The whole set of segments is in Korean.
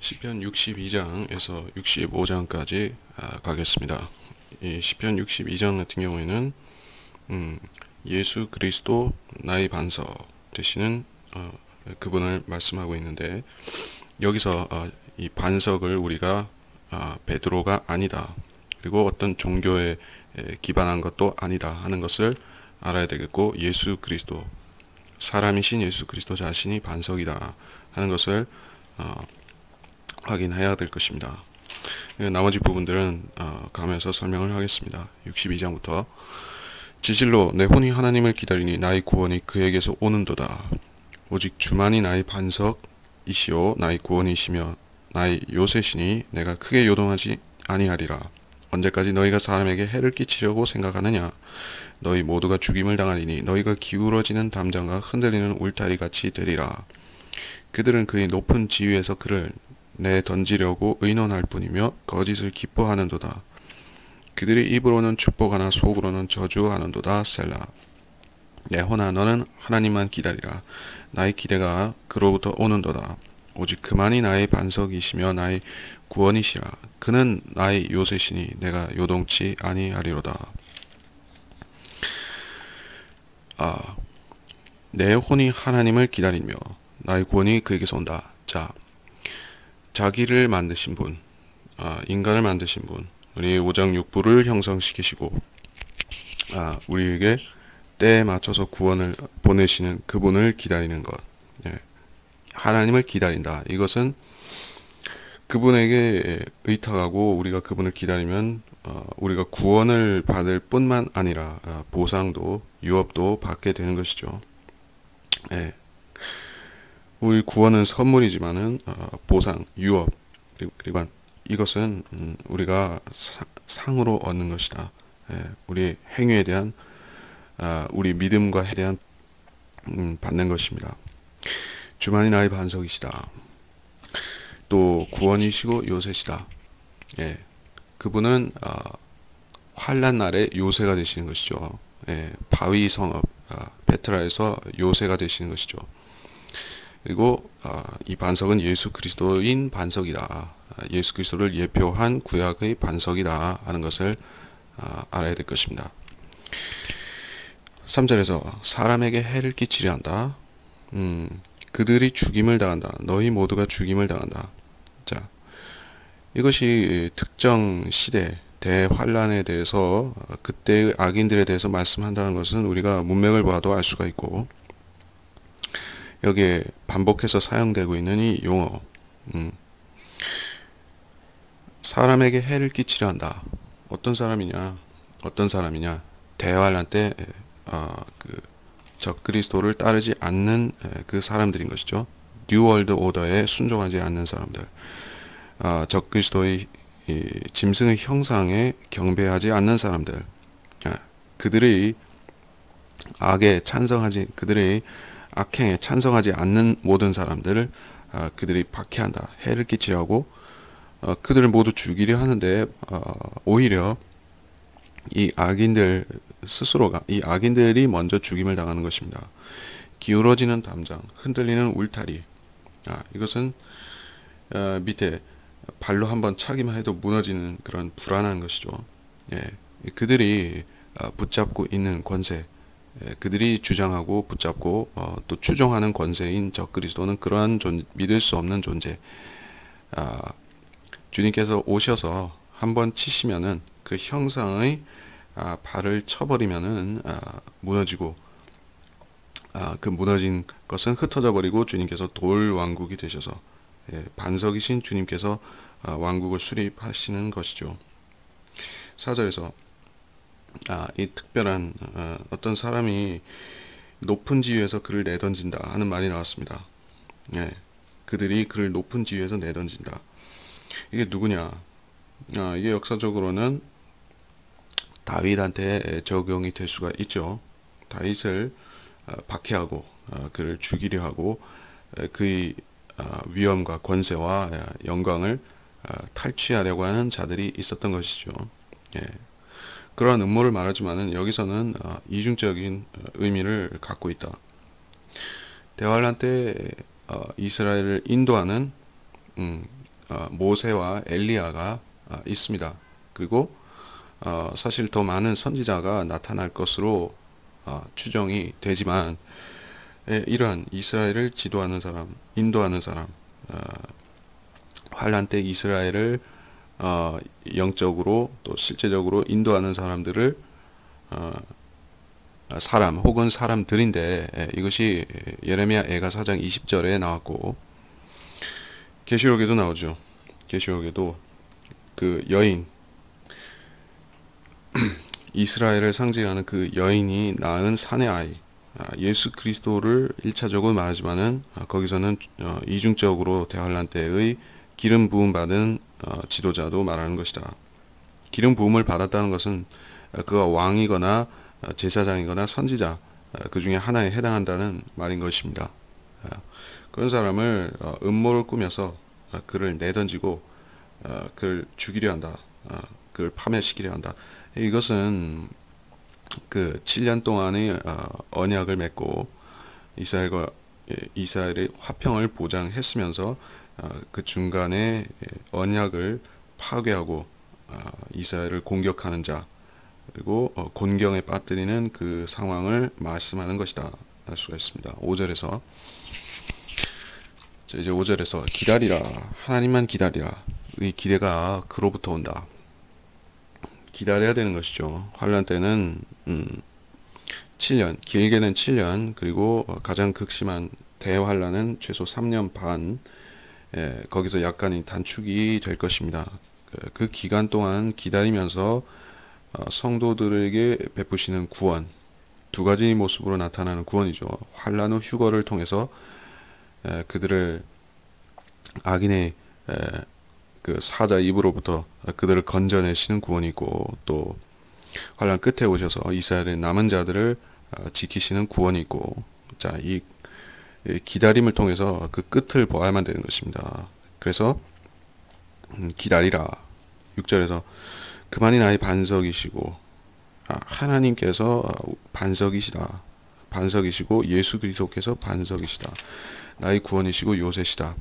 시편 62장에서 65장까지 가겠습니다. 이 시편 62장 같은 경우에는 예수 그리스도 나의 반석 되시는 그분을 말씀하고 있는데, 여기서 이 반석을 우리가 베드로가 아니다, 그리고 어떤 종교에 기반한 것도 아니다 하는 것을 알아야 되겠고, 예수 그리스도, 사람이신 예수 그리스도 자신이 반석이다 하는 것을 확인해야 될 것입니다. 나머지 부분들은 가면서 설명을 하겠습니다. 62장부터 지질로 내 혼이 하나님을 기다리니 나의 구원이 그에게서 오는도다. 오직 주만이 나의 반석이시오 나의 구원이시며 나의 요새시니 내가 크게 요동하지 아니하리라. 언제까지 너희가 사람에게 해를 끼치려고 생각하느냐. 너희 모두가 죽임을 당하리니 너희가 기울어지는 담장과 흔들리는 울타리 같이 되리라. 그들은 그의 높은 지위에서 그를 내던지려고 의논할 뿐이며 거짓을 기뻐하는도다. 그들의 입으로는 축복하나 속으로는 저주하는도다. 셀라. 내 혼아 너는 하나님만 기다리라. 나의 기대가 그로부터 오는도다. 오직 그만이 나의 반석이시며 나의 구원이시라. 그는 나의 요새시니 내가 요동치 아니하리로다. 내 혼이 하나님을 기다리며 나의 구원이 그에게서 온다. 자, 자기를 만드신 분, 인간을 만드신 분, 우리 오장육부를 형성시키시고 우리에게 때에 맞춰서 구원을 보내시는 그분을 기다리는 것, 하나님을 기다린다. 이것은 그분에게 의탁하고 우리가 그분을 기다리면 우리가 구원을 받을 뿐만 아니라 보상도, 유업도 받게 되는 것이죠. 우리 구원은 선물이지만은 보상, 유업, 그리고 이것은 우리가 상으로 얻는 것이다. 우리 행위에 대한 우리 믿음과 에 대한 받는 것입니다. 주만이 나의 반석이시다. 또 구원이시고 요새시다. 그분은 환난 날에 요새가 되시는 것이죠. 바위 성읍 베트라에서 요새가 되시는 것이죠. 그리고 이 반석은 예수 그리스도인 반석이다. 예수 그리스도를 예표한 구약의 반석이다 하는 것을 알아야 될 것입니다. 3절에서 사람에게 해를 끼치려 한다. 그들이 죽임을 당한다. 너희 모두가 죽임을 당한다. 자, 이것이 특정 시대 대환란에 대해서 그때의 악인들에 대해서 말씀한다는 것은 우리가 문맥을 봐도 알 수가 있고, 여기에 반복해서 사용되고 있는 이 용어, 사람에게 해를 끼치려 한다. 어떤 사람이냐? 대환란 때 적그리스도를 따르지 않는 그 사람들인 것이죠. 뉴월드 오더에 순종하지 않는 사람들, 적그리스도의 짐승의 형상에 경배하지 않는 사람들, 그들의 그들의 악행에 찬성하지 않는 모든 사람들을 그들이 박해한다. 해를 끼치려고 그들을 모두 죽이려 하는데 오히려 이 악인들이 먼저 죽임을 당하는 것입니다. 기울어지는 담장, 흔들리는 울타리, 이것은 밑에 발로 한번 차기만 해도 무너지는 그런 불안한 것이죠. 그들이 붙잡고 있는 권세, 그들이 주장하고 붙잡고 또 추종하는 권세인 적그리스도는 그러한 믿을 수 없는 존재. 주님께서 오셔서 한번 치시면은 그 형상의 발을 쳐버리면은 무너지고, 그 무너진 것은 흩어져 버리고 주님께서 돌 왕국이 되셔서 반석이신 주님께서 왕국을 수립하시는 것이죠. 4절에서 이 특별한 어떤 사람이 높은 지위에서 그를 내던진다 하는 말이 나왔습니다. 그들이 그를 높은 지위에서 내던진다. 이게 누구냐? 이게 역사적으로는 다윗한테 적용이 될 수가 있죠. 다윗을 박해하고 그를 죽이려 하고 그의 위엄과 권세와 영광을 탈취하려고 하는 자들이 있었던 것이죠. 그러한 음모를 말하지만은 여기서는 이중적인 의미를 갖고 있다. 대환란 때 이스라엘을 인도하는 모세와 엘리야가 있습니다. 그리고 사실 더 많은 선지자가 나타날 것으로 추정이 되지만 이러한 이스라엘을 지도하는 사람, 인도하는 사람, 환란 때 이스라엘을 영적으로 또 실제적으로 인도하는 사람들을 사람 혹은 사람들인데 이것이 예레미야 애가 4장 20절에 나왔고 계시록에도 나오죠. 계시록에도 그 여인 이스라엘을 상징하는 그 여인이 낳은 사내 아이 예수 그리스도를 1차적으로 말하지만은 거기서는 이중적으로 대환란 때의 기름 부음 받은 지도자도 말하는 것이다. 기름 부음을 받았다는 것은 그가 왕이거나 제사장이거나 선지자 그 중에 하나에 해당한다는 말인 것입니다. 그런 사람을 음모를 꾸며서 그를 내던지고 그를 죽이려 한다. 그를 파멸시키려 한다. 이것은 그 7년 동안의 언약을 맺고 이스라엘의 화평을 보장했으면서 그 중간에 언약을 파괴하고 이스라엘을 공격하는 자 그리고 곤경에 빠뜨리는 그 상황을 말씀하는 것이다 할 수가 있습니다. 5절에서 이제 5절에서 기다리라 하나님만 기다리라 이 기대가 그로부터 온다. 기다려야 되는 것이죠. 환란 때는 7년, 길게는 7년, 그리고 가장 극심한 대환란은 최소 3년 반, 거기서 약간의 단축이 될 것입니다. 그 기간 동안 기다리면서 성도들에게 베푸시는 구원, 두 가지 모습으로 나타나는 구원이죠. 환란 후 휴거를 통해서 그들을 악인의 그 사자 입으로부터 그들을 건져내시는 구원이 있고 또 환란 끝에 오셔서 이스라엘의 남은 자들을 지키시는 구원이 있고 자, 이 기다림을 통해서 그 끝을 보아야만 되는 것입니다. 그래서 기다리라 6절에서 그만이 나의 반석이시고 하나님께서 반석이시고 예수 그리스도께서 반석이시다. 나의 구원이시고 요새시다.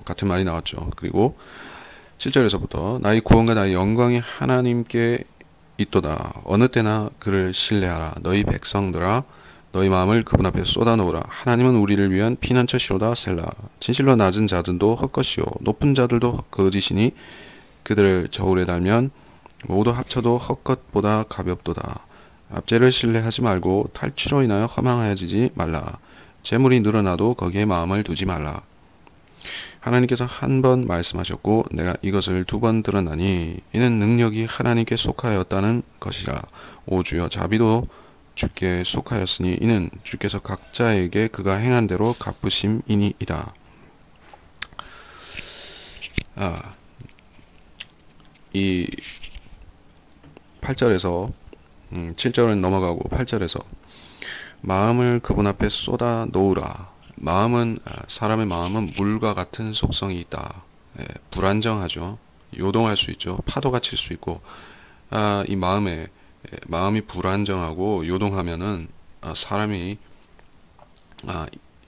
같은 말이 나왔죠. 그리고 7절에서부터 나의 구원과 나의 영광이 하나님께 있도다. 어느 때나 그를 신뢰하라. 너희 백성들아 너희 마음을 그분 앞에 쏟아놓으라. 하나님은 우리를 위한 피난처시로다. 셀라. 진실로 낮은 자들도 헛것이요 높은 자들도 거짓이니 그들을 저울에 달면 모두 합쳐도 헛것보다 가볍도다. 압제를 신뢰하지 말고 탈취로 인하여 허망하여지지 말라. 재물이 늘어나도 거기에 마음을 두지 말라. 하나님께서 한 번 말씀하셨고 내가 이것을 두 번 들었나니 이는 능력이 하나님께 속하였다는 것이라. 오 주여 자비도 주께 속하였으니 이는 주께서 각자에게 그가 행한 대로 갚으심이니이다. 이 8절에서 7절은 넘어가고 8절에서 마음을 그분 앞에 쏟아 놓으라. 사람의 마음은 물과 같은 속성이 있다. 불안정하죠. 요동할 수 있죠. 파도가 칠 수 있고 이 마음이 불안정하고 요동하면은 사람이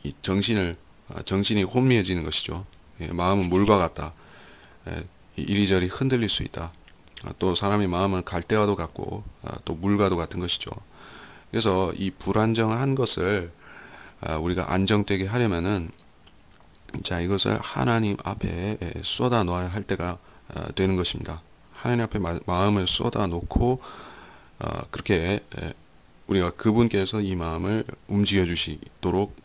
이 정신이 혼미해지는 것이죠. 마음은 물과 같다. 이리저리 흔들릴 수 있다. 또 사람의 마음은 갈대와도 같고 또 물과도 같은 것이죠. 그래서 이 불안정한 것을 우리가 안정되게 하려면은 자 이것을 하나님 앞에 쏟아 놓아야 할 때가 되는 것입니다. 하나님 앞에 마음을 쏟아 놓고 그렇게 우리가 그분께서 이 마음을 움직여 주시도록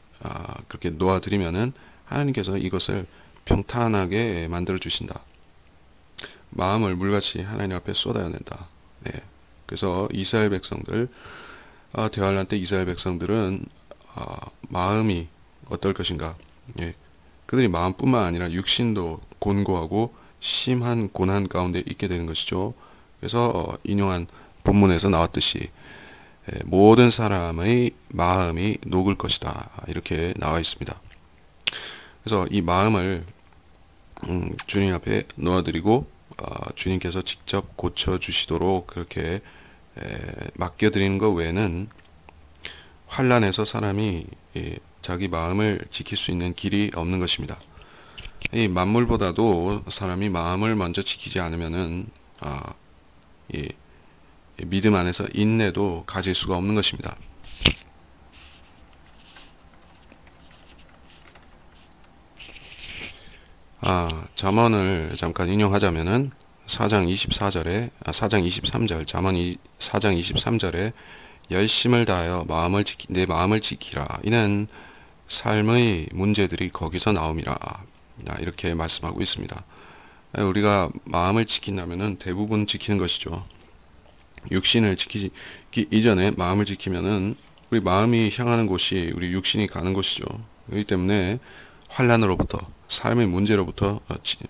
그렇게 놓아 드리면은 하나님께서 이것을 평탄하게 만들어 주신다. 마음을 물같이 하나님 앞에 쏟아야 된다. 그래서 이스라엘 백성들 대환란 때 이스라엘 백성들은 마음이 어떨 것인가? 그들이 마음뿐만 아니라 육신도 곤고하고 심한 고난 가운데 있게 되는 것이죠. 그래서 인용한 본문에서 나왔듯이 모든 사람의 마음이 녹을 것이다. 이렇게 나와 있습니다. 그래서 이 마음을 주님 앞에 놓아드리고 주님께서 직접 고쳐주시도록 그렇게 맡겨드리는 것 외에는 환란에서 사람이 자기 마음을 지킬 수 있는 길이 없는 것입니다. 이 만물보다도 사람이 마음을 먼저 지키지 않으면은 이 믿음 안에서 인내도 가질 수가 없는 것입니다. 잠언을 잠깐 인용하자면은 4장 24절에 4장 23절 잠언 4장 23절에 열심을 다하여 내 마음을 지키라. 이는 삶의 문제들이 거기서 나옴이라. 이렇게 말씀하고 있습니다. 우리가 마음을 지킨다면은 대부분 지키는 것이죠. 육신을 지키기 이전에 마음을 지키면은 우리 마음이 향하는 곳이 우리 육신이 가는 곳이죠. 그렇기 때문에 환난으로부터 삶의 문제로부터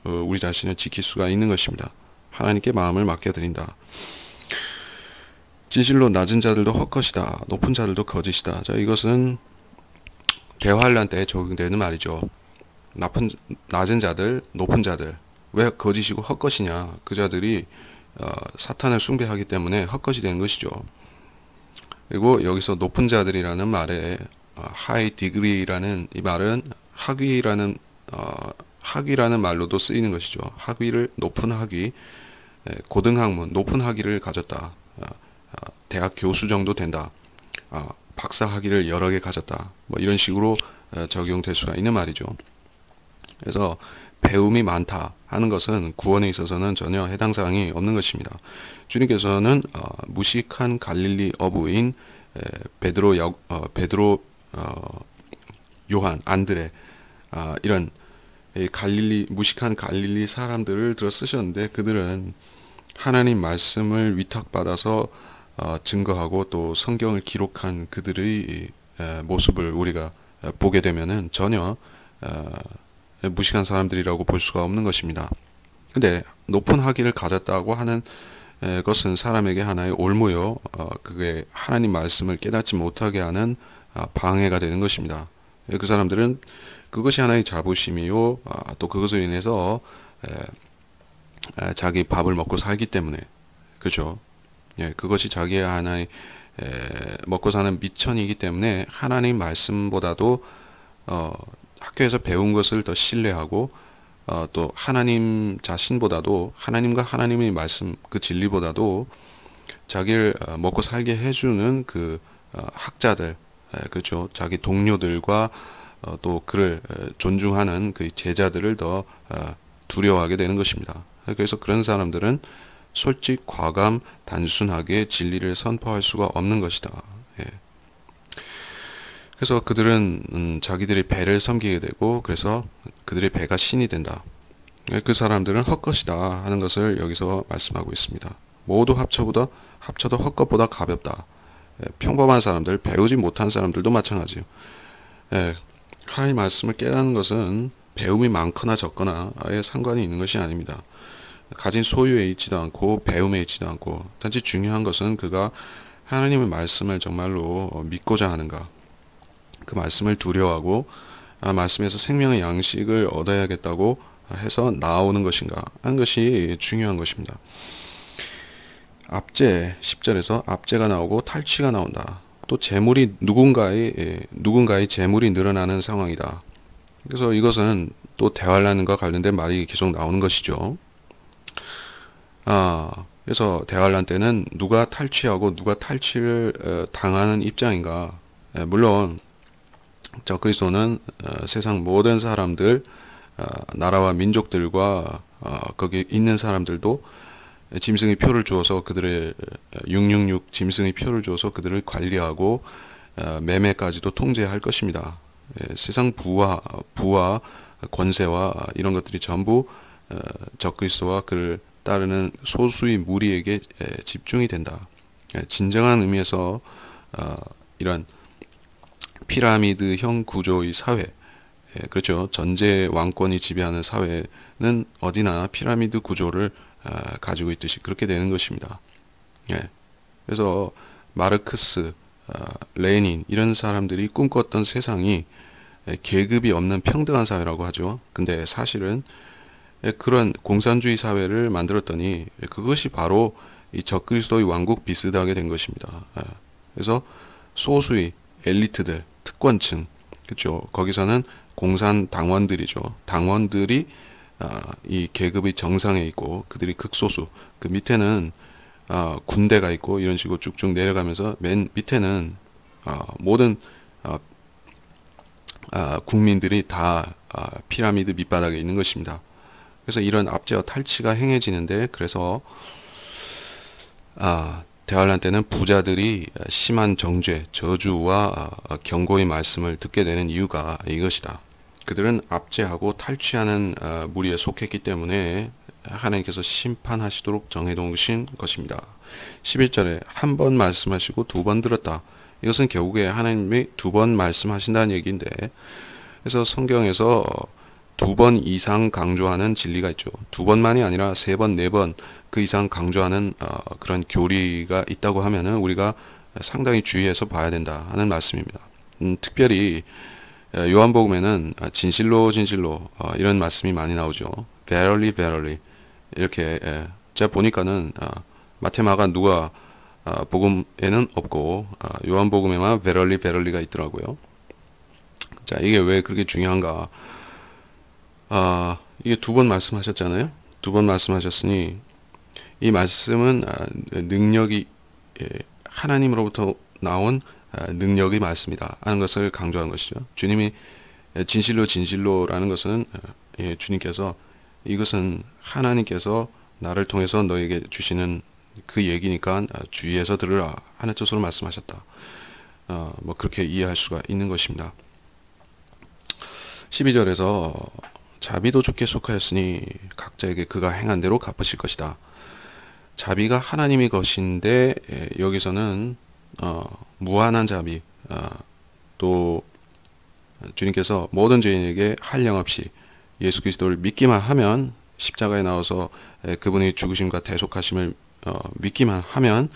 우리 자신을 지킬 수가 있는 것입니다. 하나님께 마음을 맡겨드린다. 지질로 낮은 자들도 헛것이다. 높은 자들도 거짓이다. 자, 이것은 대환란 때에 적용되는 말이죠. 낮은 자들, 높은 자들. 왜 거짓이고 헛것이냐? 그 자들이 사탄을 숭배하기 때문에 헛것이 되는 것이죠. 그리고 여기서 높은 자들이라는 말에 high degree라는 이 말은 학위라는 말로도 쓰이는 것이죠. 학위를 높은 학위, 고등학문, 높은 학위를 가졌다. 대학 교수 정도 된다. 박사 학위를 여러 개 가졌다. 뭐 이런 식으로 적용될 수가 있는 말이죠. 그래서 배움이 많다 하는 것은 구원에 있어서는 전혀 해당 사항이 없는 것입니다. 주님께서는 무식한 갈릴리 어부인 베드로, 요한, 안드레 이런 무식한 갈릴리 사람들을 들어 쓰셨는데 그들은 하나님 말씀을 위탁받아서 증거하고 또 성경을 기록한 그들의 모습을 우리가 보게 되면은 전혀 무식한 사람들이라고 볼 수가 없는 것입니다. 근데 높은 학위를 가졌다고 하는 것은 사람에게 하나의 올무요, 그게 하나님 말씀을 깨닫지 못하게 하는 방해가 되는 것입니다. 그 사람들은 그것이 하나의 자부심이요, 또 그것으로 인해서 자기 밥을 먹고 살기 때문에, 그죠? 예, 그것이 자기의 하나의 먹고 사는 미천이기 때문에 하나님 말씀보다도 학교에서 배운 것을 더 신뢰하고 또 하나님 자신보다도 하나님과 하나님의 말씀 그 진리보다도 자기를 먹고 살게 해주는 그 학자들, 그렇죠? 자기 동료들과 또 그를 존중하는 그 제자들을 더 두려워하게 되는 것입니다. 그래서 그런 사람들은 솔직, 과감, 단순하게 진리를 선포할 수가 없는 것이다. 예. 그래서 그들은 자기들의 배를 섬기게 되고 그래서 그들의 배가 신이 된다. 그 사람들은 헛것이다 하는 것을 여기서 말씀하고 있습니다. 모두 합쳐도 헛것보다 가볍다. 평범한 사람들, 배우지 못한 사람들도 마찬가지예요. 하나님 말씀을 깨닫는 것은 배움이 많거나 적거나 아예 상관이 있는 것이 아닙니다. 가진 소유에 있지도 않고 배움에 있지도 않고 단지 중요한 것은 그가 하나님의 말씀을 정말로 믿고자 하는가, 그 말씀을 두려워하고 말씀에서 생명의 양식을 얻어야겠다고 해서 나오는 것인가 하는 것이 중요한 것입니다. 압제 10절에서 압제가 나오고 탈취가 나온다. 또 재물이 누군가의 재물이 늘어나는 상황이다. 그래서 이것은 또 대환란과 관련된 말이 계속 나오는 것이죠. 그래서 대환란 때는 누가 탈취하고 누가 탈취를 당하는 입장인가. 물론 그리스도는 세상 모든 사람들, 나라와 민족들과 거기 있는 사람들도 짐승의 표를 주어서 그들의 666 짐승의 표를 주어서 그들을 관리하고 매매까지도 통제할 것입니다. 세상 부와 권세와 이런 것들이 전부 적그리스도와 그를 따르는 소수의 무리에게 집중이 된다. 진정한 의미에서 이런 피라미드형 구조의 사회, 그렇죠. 전제 왕권이 지배하는 사회는 어디나 피라미드 구조를 가지고 있듯이 그렇게 되는 것입니다. 그래서 마르크스, 레닌 이런 사람들이 꿈꿨던 세상이 계급이 없는 평등한 사회라고 하죠. 근데 사실은 그런 공산주의 사회를 만들었더니 그것이 바로 이 적그리스도의 왕국 비슷하게 된 것입니다. 그래서 소수의 엘리트들, 특권층, 그렇죠. 거기서는 공산 당원들이죠. 당원들이 이 계급의 정상에 있고 그들이 극소수, 그 밑에는 군대가 있고 이런 식으로 쭉쭉 내려가면서 맨 밑에는 모든 어, 국민들이 다 피라미드 밑바닥에 있는 것입니다. 그래서 이런 압제와 탈취가 행해지는데, 그래서 대환란 때는 부자들이 심한 정죄, 저주와 경고의 말씀을 듣게 되는 이유가 이것이다. 그들은 압제하고 탈취하는 무리에 속했기 때문에 하나님께서 심판하시도록 정해놓으신 것입니다. 11절에 한 번 말씀하시고 두 번 들었다. 이것은 결국에 하나님이 두 번 말씀하신다는 얘기인데, 그래서 성경에서 두 번 이상 강조하는 진리가 있죠. 두 번만이 아니라 세 번, 네 번 그 이상 강조하는 그런 교리가 있다고 하면은 우리가 상당히 주의해서 봐야 된다 하는 말씀입니다. 특별히 요한복음에는 진실로 진실로 이런 말씀이 많이 나오죠. Verily, verily 이렇게 제가 보니까는 마태, 마가, 누가 복음에는 없고 요한복음에만 verily, verilly가 있더라고요. 자, 이게 왜 그렇게 중요한가? 이게 두 번 말씀하셨잖아요. 두 번 말씀하셨으니 이 말씀은 능력이 하나님으로부터 나온 능력의 말씀이다 하는 것을 강조한 것이죠. 주님이 진실로 진실로라는 것은 주님께서 이것은 하나님께서 나를 통해서 너에게 주시는 그 얘기니까 주의해서 들으라 하는 뜻으로 말씀하셨다. 뭐 그렇게 이해할 수가 있는 것입니다. 12절에서 자비도 주께 속하였으니 각자에게 그가 행한 대로 갚으실 것이다. 자비가 하나님의 것인데 여기서는 무한한 자비, 또 주님께서 모든 죄인에게 한량없이 예수 그리스도를 믿기만 하면, 십자가에 나와서 그분의 죽으심과 대속하심을 믿기만 하면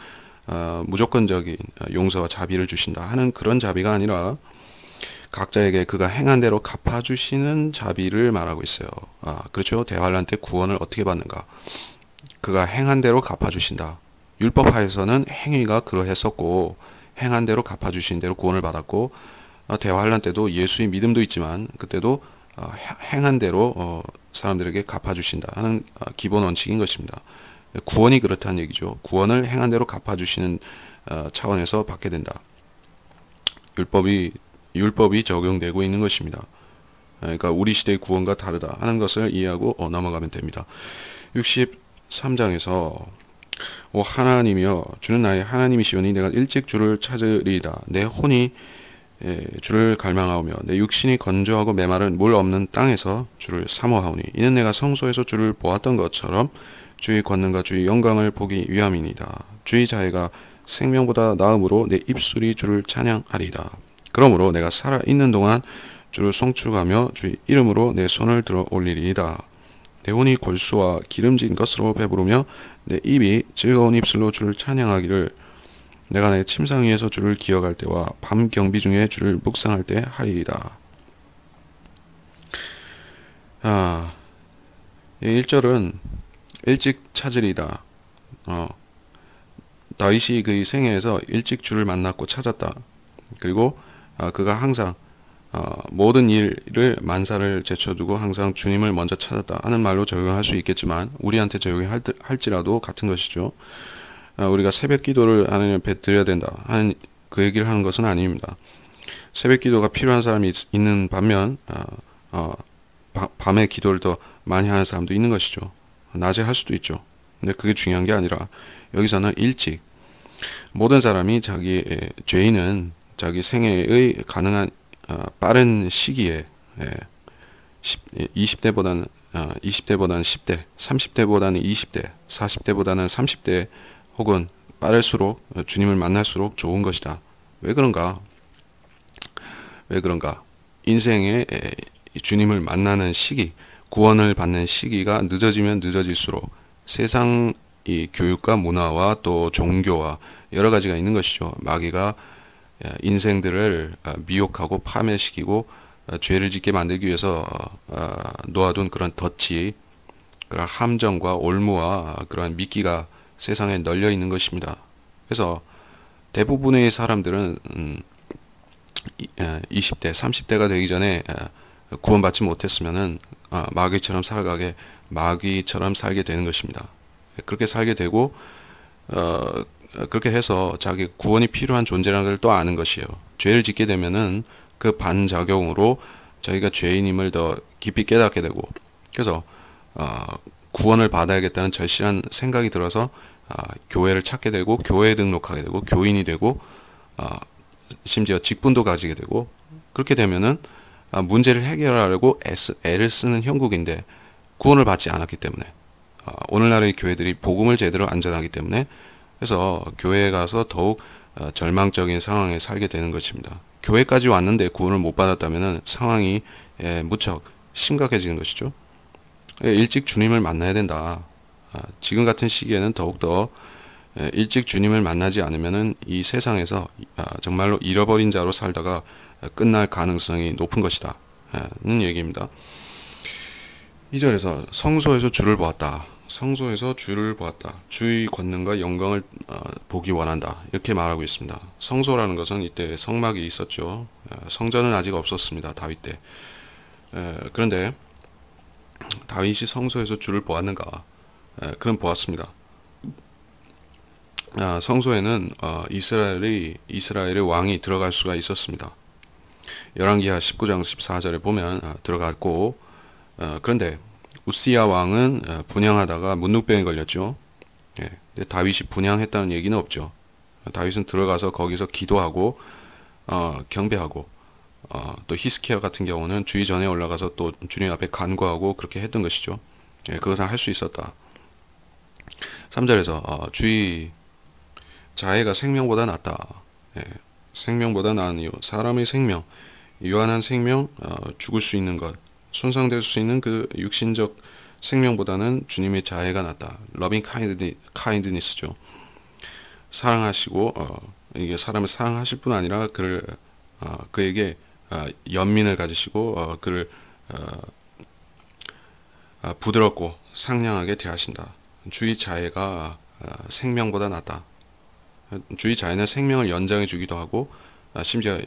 무조건적인 용서와 자비를 주신다 하는 그런 자비가 아니라 각자에게 그가 행한 대로 갚아주시는 자비를 말하고 있어요. 그렇죠. 대환란 때 구원을 어떻게 받는가? 그가 행한 대로 갚아주신다. 율법하에서는 행위가 그러했었고 행한 대로 갚아주신 대로 구원을 받았고, 대환란 때도 예수의 믿음도 있지만 그때도 행한 대로 사람들에게 갚아주신다 하는 기본 원칙인 것입니다. 구원이 그렇다는 얘기죠. 구원을 행한 대로 갚아주시는 차원에서 받게 된다. 율법이 적용되고 있는 것입니다. 그러니까 우리 시대의 구원과 다르다 하는 것을 이해하고 넘어가면 됩니다. 63장에서 오 하나님이여 주는 나의 하나님이시오니 내가 일찍 주를 찾으리이다. 내 혼이 주를 갈망하오며 내 육신이 건조하고 메마른 물 없는 땅에서 주를 사모하오니 이는 내가 성소에서 주를 보았던 것처럼 주의 권능과 주의 영광을 보기 위함이니이다. 주의 자애가 생명보다 나음으로 내 입술이 주를 찬양하리이다. 그러므로 내가 살아있는 동안 주를 송축하며 주의 이름으로 내 손을 들어 올리리이다. 내 혼이 골수와 기름진 것으로 배부르며 내 입이 즐거운 입술로 주를 찬양하기를 내가 내 침상 위에서 주를 기억할 때와 밤 경비 중에 주를 묵상할 때 하리이다. 1절은 일찍 찾으리이다. 다윗이 그의 생애에서 일찍 주를 만났고 찾았다. 그리고 그가 항상 모든 일을 만사를 제쳐두고 항상 주님을 먼저 찾았다 하는 말로 적용할 수 있겠지만 우리한테 적용할지라도 같은 것이죠. 우리가 새벽 기도를 하나님 앞에 드려야 된다 하는 그 얘기를 하는 것은 아닙니다. 새벽 기도가 필요한 사람이 있는 반면 밤에 기도를 더 많이 하는 사람도 있는 것이죠. 낮에 할 수도 있죠. 근데 그게 중요한 게 아니라 여기서는 일찍, 모든 사람이 자기의 죄인은 자기 생애의 가능한 빠른 시기에 20대보다는 10대, 30대보다는 20대, 40대보다는 30대 혹은 빠를수록 주님을 만날수록 좋은 것이다. 왜 그런가? 인생에 주님을 만나는 시기, 구원을 받는 시기가 늦어지면 늦어질수록 세상 이 교육과 문화와 또 종교와 여러 가지가 있는 것이죠. 마귀가 인생들을 미혹하고 파멸시키고 죄를 짓게 만들기 위해서 놓아둔 그런 덫이, 그런 함정과 올무와 그러한 미끼가 세상에 널려 있는 것입니다. 그래서 대부분의 사람들은 20대, 30대가 되기 전에 구원받지 못했으면은 마귀처럼 살게 되는 것입니다. 그렇게 살게 되고 그렇게 해서 자기 구원이 필요한 존재라는 걸 또 아는 것이에요. 죄를 짓게 되면은 그 반작용으로 저희가 죄인임을 더 깊이 깨닫게 되고, 그래서 구원을 받아야겠다는 절실한 생각이 들어서 교회를 찾게 되고, 교회에 등록하게 되고, 교인이 되고, 심지어 직분도 가지게 되고, 그렇게 되면은 문제를 해결하려고 애를 쓰는 형국인데 구원을 받지 않았기 때문에, 오늘날의 교회들이 복음을 제대로 안 전하기 때문에, 그래서 교회에 가서 더욱 절망적인 상황에 살게 되는 것입니다. 교회까지 왔는데 구원을 못 받았다면 상황이 무척 심각해지는 것이죠. 일찍 주님을 만나야 된다. 지금 같은 시기에는 더욱더 일찍 주님을 만나지 않으면 이 세상에서 정말로 잃어버린 자로 살다가 끝날 가능성이 높은 것이다 는 얘기입니다. 2절에서 성소에서 주를 보았다. 성소에서 주를 보았다. 주의 권능과 영광을 보기 원한다. 이렇게 말하고 있습니다. 성소라는 것은 이때 성막이 있었죠. 성전은 아직 없었습니다. 다윗 때. 그런데 다윗이 성소에서 주를 보았는가? 그는 보았습니다. 성소에는 이스라엘의 왕이 들어갈 수가 있었습니다. 열왕기하 19장 14절에 보면 들어갔고, 그런데 우시야 왕은 분향하다가 문둥병에 걸렸죠. 다윗이 분향했다는 얘기는 없죠. 다윗은 들어가서 거기서 기도하고 경배하고, 또 히스키야 같은 경우는 주의 전에 올라가서 또 주님 앞에 간구하고 그렇게 했던 것이죠. 그것은 할 수 있었다. 3절에서 주의 자애가 생명보다 낫다. 생명보다 나은 이유, 사람의 생명, 유한한 생명, 죽을 수 있는 것, 손상될 수 있는 그 육신적 생명보다는 주님의 자애가 낫다. 러빙 카인드니스죠. 사랑하시고 이게 사람을 사랑하실 뿐 아니라 그에게 연민을 가지시고 그를 부드럽고 상냥하게 대하신다. 주의 자애가 생명보다 낫다. 주의 자애는 생명을 연장해 주기도 하고 심지어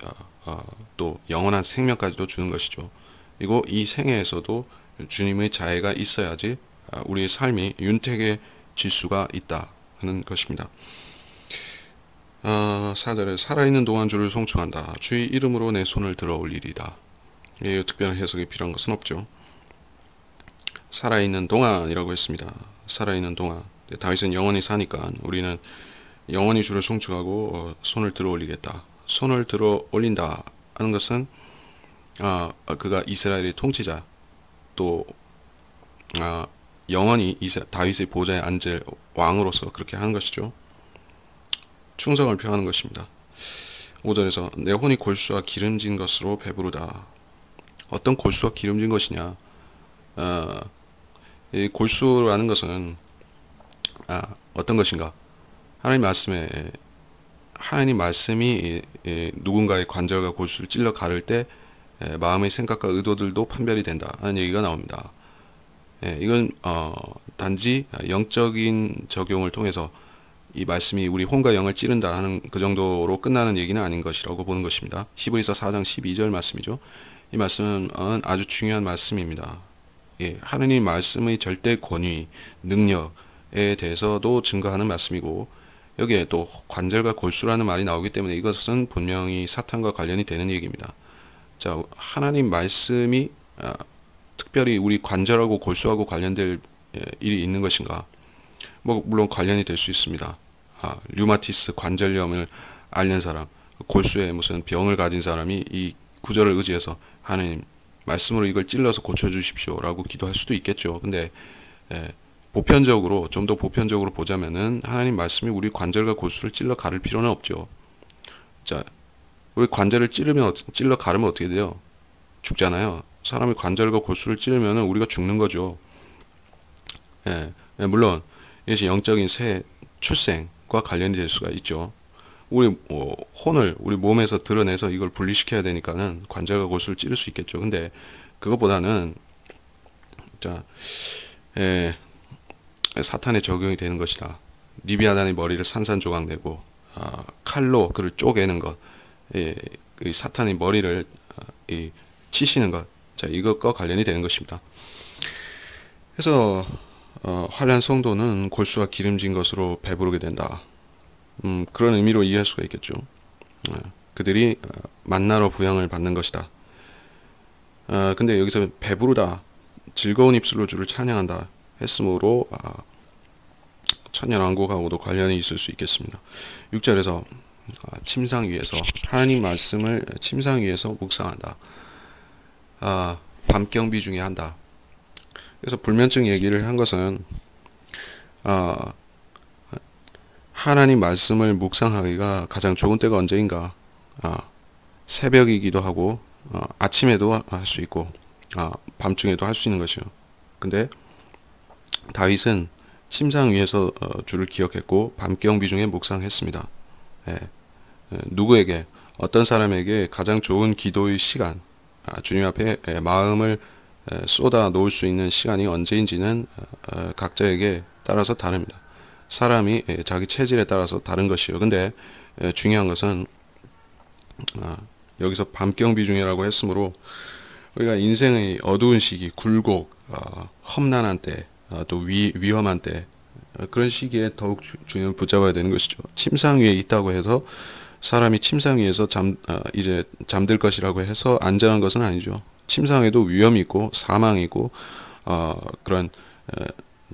또 영원한 생명까지도 주는 것이죠. 그리고 이 생애에서도 주님의 자애가 있어야지 우리의 삶이 윤택해질 수가 있다 하는 것입니다. 4절에 살아있는 동안 주를 송축한다. 주의 이름으로 내 손을 들어 올리리다. 특별한 해석이 필요한 것은 없죠. 살아있는 동안이라고 했습니다. 살아있는 동안. 다윗은 영원히 사니까 우리는 영원히 주를 송축하고 손을 들어 올리겠다. 손을 들어 올린다 하는 것은 그가 이스라엘의 통치자, 또 영원히 다윗의 보좌에 앉을 왕으로서 그렇게 하는 것이죠. 충성을 표하는 것입니다. 5절에서 내 혼이 골수와 기름진 것으로 배부르다. 어떤 골수와 기름진 것이냐? 이 골수라는 것은 어떤 것인가? 하나님 말씀이 누군가의 관절과 골수를 찔러 가를 때 마음의 생각과 의도들도 판별이 된다 하는 얘기가 나옵니다. 이건 단지 영적인 적용을 통해서 이 말씀이 우리 혼과 영을 찌른다 하는 그 정도로 끝나는 얘기는 아닌 것이라고 보는 것입니다. 히브리서 4장 12절 말씀이죠. 이 말씀은 아주 중요한 말씀입니다. 하느님 말씀의 절대 권위, 능력에 대해서도 증거하는 말씀이고, 여기에 또 관절과 골수라는 말이 나오기 때문에 이것은 분명히 사탄과 관련이 되는 얘기입니다. 자, 하나님 말씀이 특별히 우리 관절하고 골수하고 관련될 일이 있는 것인가? 물론 관련이 될 수 있습니다. 류마티스 관절염을 앓는 사람, 골수에 무슨 병을 가진 사람이 이 구절을 의지해서 하나님 말씀으로 이걸 찔러서 고쳐주십시오 라고 기도할 수도 있겠죠. 근데 좀 더 보편적으로 보자면은 하나님 말씀이 우리 관절과 골수를 찔러 가를 필요는 없죠. 자, 우리 관절을 찔러 가르면 어떻게 돼요? 죽잖아요. 사람의 관절과 골수를 찌르면 우리가 죽는 거죠. 물론 이것이 영적인 출생과 관련이 될 수가 있죠. 우리 혼을 우리 몸에서 드러내서 이걸 분리시켜야 되니까는 관절과 골수를 찌를 수 있겠죠. 근데 그것보다는 사탄에 적용이 되는 것이다. 리비아단의 머리를 산산조각 내고 칼로 그를 쪼개는 것, 사탄의 머리를 치시는 것. 자, 이것과 관련이 되는 것입니다. 그래서 환난 성도는 골수가 기름진 것으로 배부르게 된다. 그런 의미로 이해할 수가 있겠죠. 그들이 만나로 부양을 받는 것이다. 근데 여기서 배부르다, 즐거운 입술로 주를 찬양한다 했으므로 천년왕국하고도 관련이 있을 수 있겠습니다. 6절에서 침상 위에서 하나님 말씀을 침상 위에서 묵상한다. 밤경비 중에 한다. 그래서 불면증 얘기를 한 것은 하나님 말씀을 묵상하기가 가장 좋은 때가 언제인가? 새벽이기도 하고 아침에도 할 수 있고 밤중에도 할 수 있는 것이요. 근데 다윗은 침상 위에서 주를 기억했고 밤경비 중에 묵상했습니다. 누구에게, 어떤 사람에게 가장 좋은 기도의 시간, 주님 앞에 마음을 쏟아 놓을 수 있는 시간이 언제인지는 각자에게 따라서 다릅니다. 사람이 자기 체질에 따라서 다른 것이요. 근데 중요한 것은 여기서 밤경비 중이라고 했으므로 우리가 인생의 어두운 시기, 굴곡, 험난한 때, 또 위험한 때, 그런 시기에 더욱 주님을 붙잡아야 되는 것이죠. 침상 위에 있다고 해서 사람이 침상 위에서 이제 잠들 것이라고 해서 안전한 것은 아니죠. 침상에도 위험이 있고 사망이 있고 그런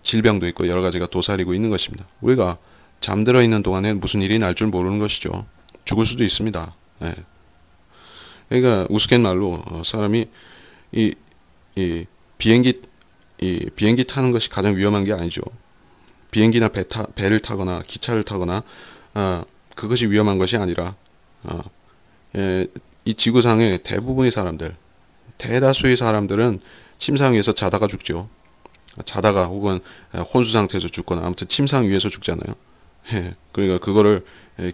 질병도 있고 여러 가지가 도사리고 있는 것입니다. 우리가 잠들어 있는 동안에 무슨 일이 날 줄 모르는 것이죠. 죽을 수도 있습니다. 그러니까 우스갯말로 사람이 이 비행기 타는 것이 가장 위험한 게 아니죠. 비행기나 배를 타거나 기차를 타거나 그것이 위험한 것이 아니라 이 지구상의 대부분의 사람들, 대다수의 사람들은 침상 위에서 자다가 죽죠. 자다가 혹은 혼수 상태에서 죽거나 아무튼 침상 위에서 죽잖아요. 그러니까 그거를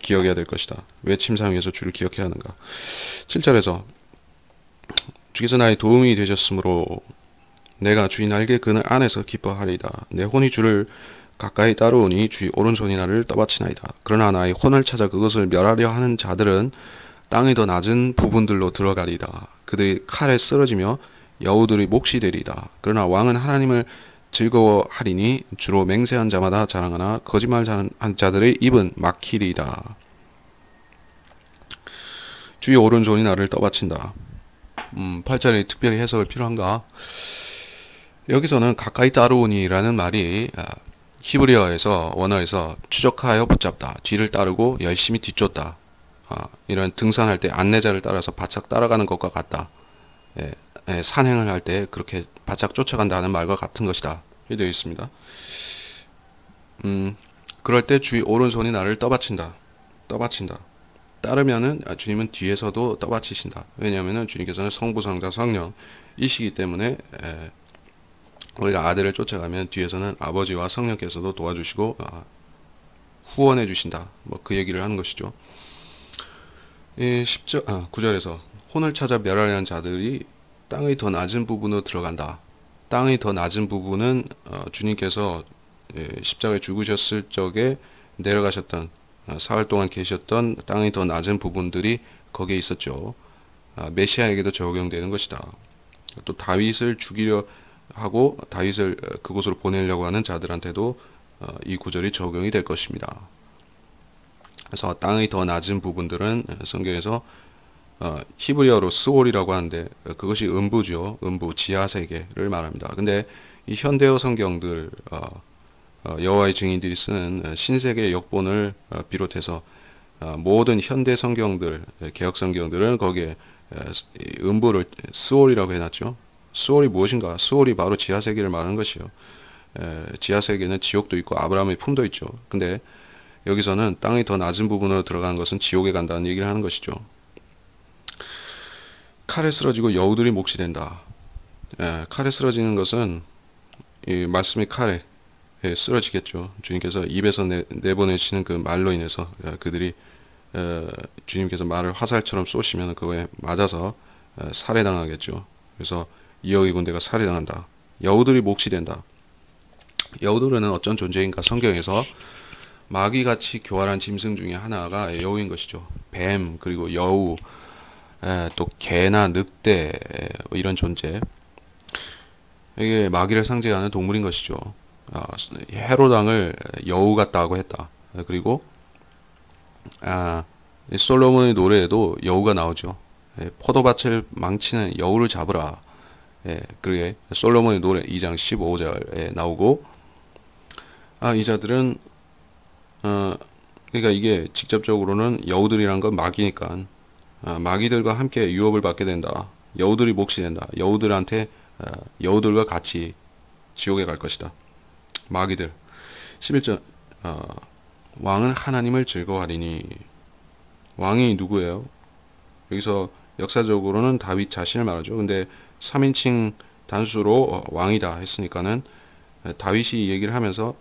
기억해야 될 것이다. 왜 침상 위에서 주를 기억해야 하는가? 7절에서 주께서 나의 도움이 되셨으므로 내가 주의 날개 그늘 안에서 기뻐하리이다. 내 혼이 주를 가까이 따르오니 주의 오른손이 나를 떠받치나이다. 그러나 나의 혼을 찾아 그것을 멸하려 하는 자들은 땅의 더 낮은 부분들로 들어가리이다. 그들이 칼에 쓰러지며 여우들의 몫이 되리이다. 그러나 왕은 하나님을 즐거워하리니 주로 맹세한 자마다 자랑하나 거짓말하는 자들의 입은 막히리이다. 주의 오른손이 나를 떠받친다. 8절에 특별히 해석이 필요한가? 여기서는 가까이 따르오니라는 말이 히브리어에서 원어에서 추적하여 붙잡다, 뒤를 따르고 열심히 뒤쫓다, 이런 등산할 때 안내자를 따라서 바짝 따라가는 것과 같다. 산행을 할 때 그렇게 바짝 쫓아간다는 말과 같은 것이다. 이렇게 되어 있습니다. 그럴 때 주의 오른손이 나를 떠받친다. 따르면은 주님은 뒤에서도 떠받치신다. 왜냐하면 주님께서는 성부, 성자, 성령이시기 때문에 우리가 아들을 쫓아가면 뒤에서는 아버지와 성령께서도 도와주시고 후원해 주신다. 뭐 그 얘기를 하는 것이죠. 9절에서 혼을 찾아 멸하려는 자들이 땅의 더 낮은 부분으로 들어간다. 땅의 더 낮은 부분은 주님께서 십자가에 죽으셨을 적에 내려가셨던 사흘 동안 계셨던 땅의 더 낮은 부분들이 거기에 있었죠. 메시아에게도 적용되는 것이다. 또 다윗을 죽이려 하고 다윗을 그곳으로 보내려고 하는 자들한테도 이 구절이 적용이 될 것입니다. 그래서 땅의 더 낮은 부분들은 성경에서 히브리어로 스올이라고 하는데 그것이 음부죠. 음부, 지하세계를 말합니다. 근데 이 현대어 성경들, 여호와의 증인들이 쓰는 신세계 역본을 비롯해서 모든 현대 성경들, 개혁 성경들은 거기에 음부를 스올이라고 해놨죠. 스올이 무엇인가? 스올이 바로 지하세계를 말하는 것이요. 지하세계는 지옥도 있고 아브라함의 품도 있죠. 근데 여기서는 땅의 더 낮은 부분으로 들어가는 것은 지옥에 간다는 얘기를 하는 것이죠. 칼에 쓰러지고 여우들이 몫이 된다. 칼에 쓰러지는 것은 이 말씀의 칼에 쓰러지겠죠. 주님께서 입에서 내보내시는 그 말로 인해서 그들이 주님께서 말을 화살처럼 쏘시면 그거에 맞아서 살해당하겠죠. 그래서 이어의 군대가 살해당한다. 여우들이 몫이 된다. 여우들은 어떤 존재인가? 성경에서 마귀같이 교활한 짐승 중에 하나가 여우인 것이죠. 뱀, 그리고 여우, 또 개나 늑대 뭐 이런 존재, 이게 마귀를 상징하는 동물인 것이죠. 헤롯 왕을 여우 같다고 했다. 그리고 이 솔로몬의 노래에도 여우가 나오죠. 포도밭을 망치는 여우를 잡으라. 그게 솔로몬의 노래 2장 15절에 나오고, 이 자들은 그러니까 이게 직접적으로는 여우들이란 건 마귀니까 마귀들과 함께 유업을 받게 된다. 여우들이 몫이 된다. 여우들한테 여우들과 같이 지옥에 갈 것이다. 마귀들. 11절 왕은 하나님을 즐거워하리니. 왕이 누구예요? 여기서 역사적으로는 다윗 자신을 말하죠. 근데 3인칭 단수로 왕이다 했으니까는 다윗이 얘기를 하면서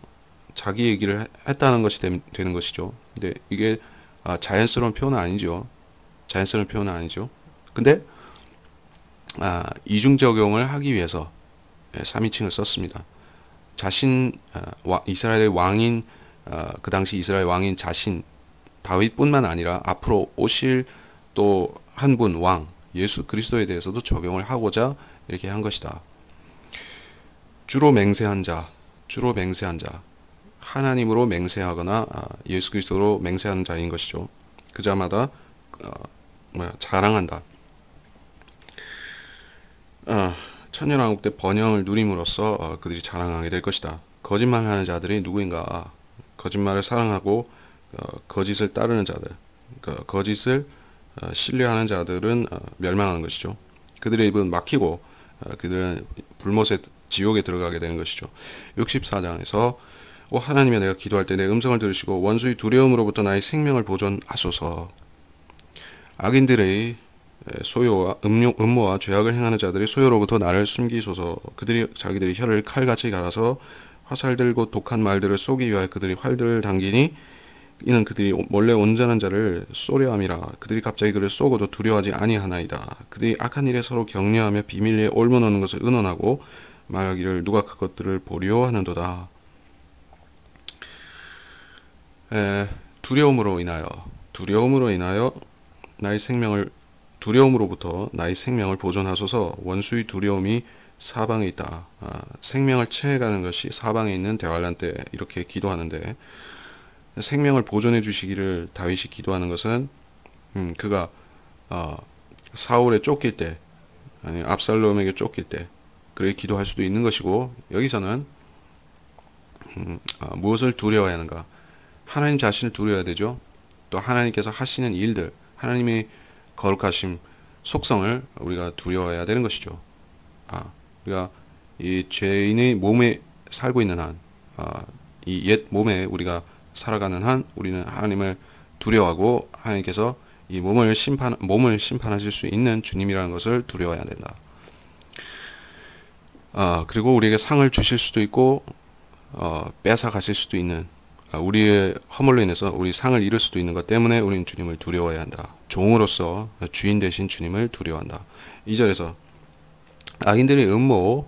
자기 얘기를 했다는 것이 되는 것이죠. 근데 이게 자연스러운 표현은 아니죠. 자연스러운 표현은 아니죠. 근데 이중 적용을 하기 위해서 3인칭을 썼습니다. 자신 이스라엘의 왕인 그 당시 이스라엘 왕인 자신 다윗뿐만 아니라 앞으로 오실 또 한 분 왕 예수 그리스도에 대해서도 적용을 하고자 이렇게 한 것이다. 주로 맹세한 자, 주로 맹세한 자, 하나님으로 맹세하거나 예수 그리스도로 맹세하는 자인 것이죠. 그 자마다 자랑한다. 천년왕국 때 번영을 누림으로써 그들이 자랑하게 될 것이다. 거짓말하는 자들이 누구인가? 거짓말을 사랑하고 거짓을 따르는 자들, 거짓을 신뢰하는 자들은 멸망하는 것이죠. 그들의 입은 막히고 그들은 불못의 지옥에 들어가게 되는 것이죠. 64장에서 오 하나님의 내가 기도할 때 내 음성을 들으시고 원수의 두려움으로부터 나의 생명을 보존하소서. 악인들의 소요와 음모와 죄악을 행하는 자들이 소요로부터 나를 숨기소서. 그들이 자기들의 혀를 칼같이 갈아서 화살 들고 독한 말들을 쏘기 위하여 그들이 활들을 당기니 이는 그들이 원래 온전한 자를 쏘려함이라. 그들이 갑자기 그를 쏘고도 두려워하지 아니하나이다. 그들이 악한 일에 서로 격려하며 비밀리에 옮어놓는 것을 의논하고 말하기를 누가 그것들을 보려 하는도다. 두려움으로 인하여 나의 생명을 두려움으로부터 나의 생명을 보존하소서. 원수의 두려움이 사방에 있다. 생명을 채워가는 것이 사방에 있는 대환란 때 이렇게 기도하는데, 생명을 보존해 주시기를 다윗이 기도하는 것은 그가 사울에 쫓길 때 아니 압살롬에게 쫓길 때 그렇게 기도할 수도 있는 것이고, 여기서는 무엇을 두려워해야 하는가? 하나님 자신을 두려워해야 되죠. 또 하나님께서 하시는 일들, 하나님의 거룩하심, 속성을 우리가 두려워해야 되는 것이죠. 우리가 이 죄인의 몸에 살고 있는 한, 이 옛 몸에 우리가 살아가는 한 우리는 하나님을 두려워하고 하나님께서 이 몸을 심판하실 수 있는 주님이라는 것을 두려워해야 된다. 그리고 우리에게 상을 주실 수도 있고 뺏어 가실 수도 있는, 우리의 허물로 인해서 우리 상을 잃을 수도 있는 것 때문에 우리는 주님을 두려워해야 한다. 종으로서 주인 되신 주님을 두려워한다. 2절에서 악인들의 음모,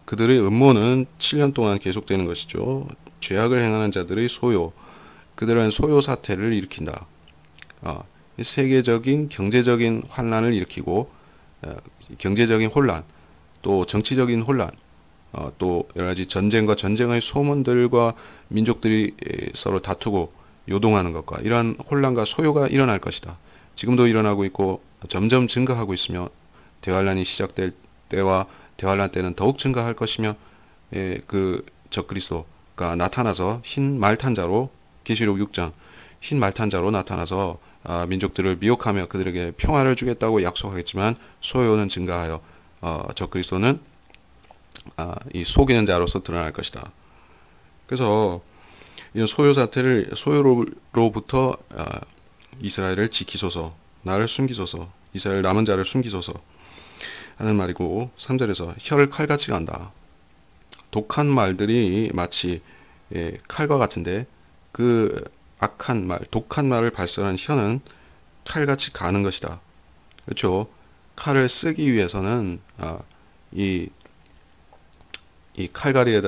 그들의 음모는 7년 동안 계속되는 것이죠. 죄악을 행하는 자들의 소요, 그들은 소요 사태를 일으킨다. 세계적인 경제적인 환란을 일으키고, 경제적인 혼란, 또 정치적인 혼란, 또 여러 가지 전쟁과 전쟁의 소문들과 민족들이 서로 다투고 요동하는 것과 이러한 혼란과 소요가 일어날 것이다. 지금도 일어나고 있고 점점 증가하고 있으며 대환란이 시작될 때와 대환란 때는 더욱 증가할 것이며, 그 적그리스도가 나타나서 흰 말탄자로, 계시록 6장 흰 말탄자로 나타나서 민족들을 미혹하며 그들에게 평화를 주겠다고 약속하겠지만 소요는 증가하여 적그리스도는 이 속이는 자로서 드러날 것이다. 그래서 이 소요 사태를, 소요로부터 이스라엘을 지키소서, 나를 숨기소서, 이스라엘 남은 자를 숨기소서 하는 말이고, 3절에서 혀를 칼같이 간다. 독한 말들이 마치 칼과 같은데, 그 악한 말, 독한 말을 발설한 혀는 칼같이 가는 것이다. 그렇죠? 칼을 쓰기 위해서는 이 칼갈이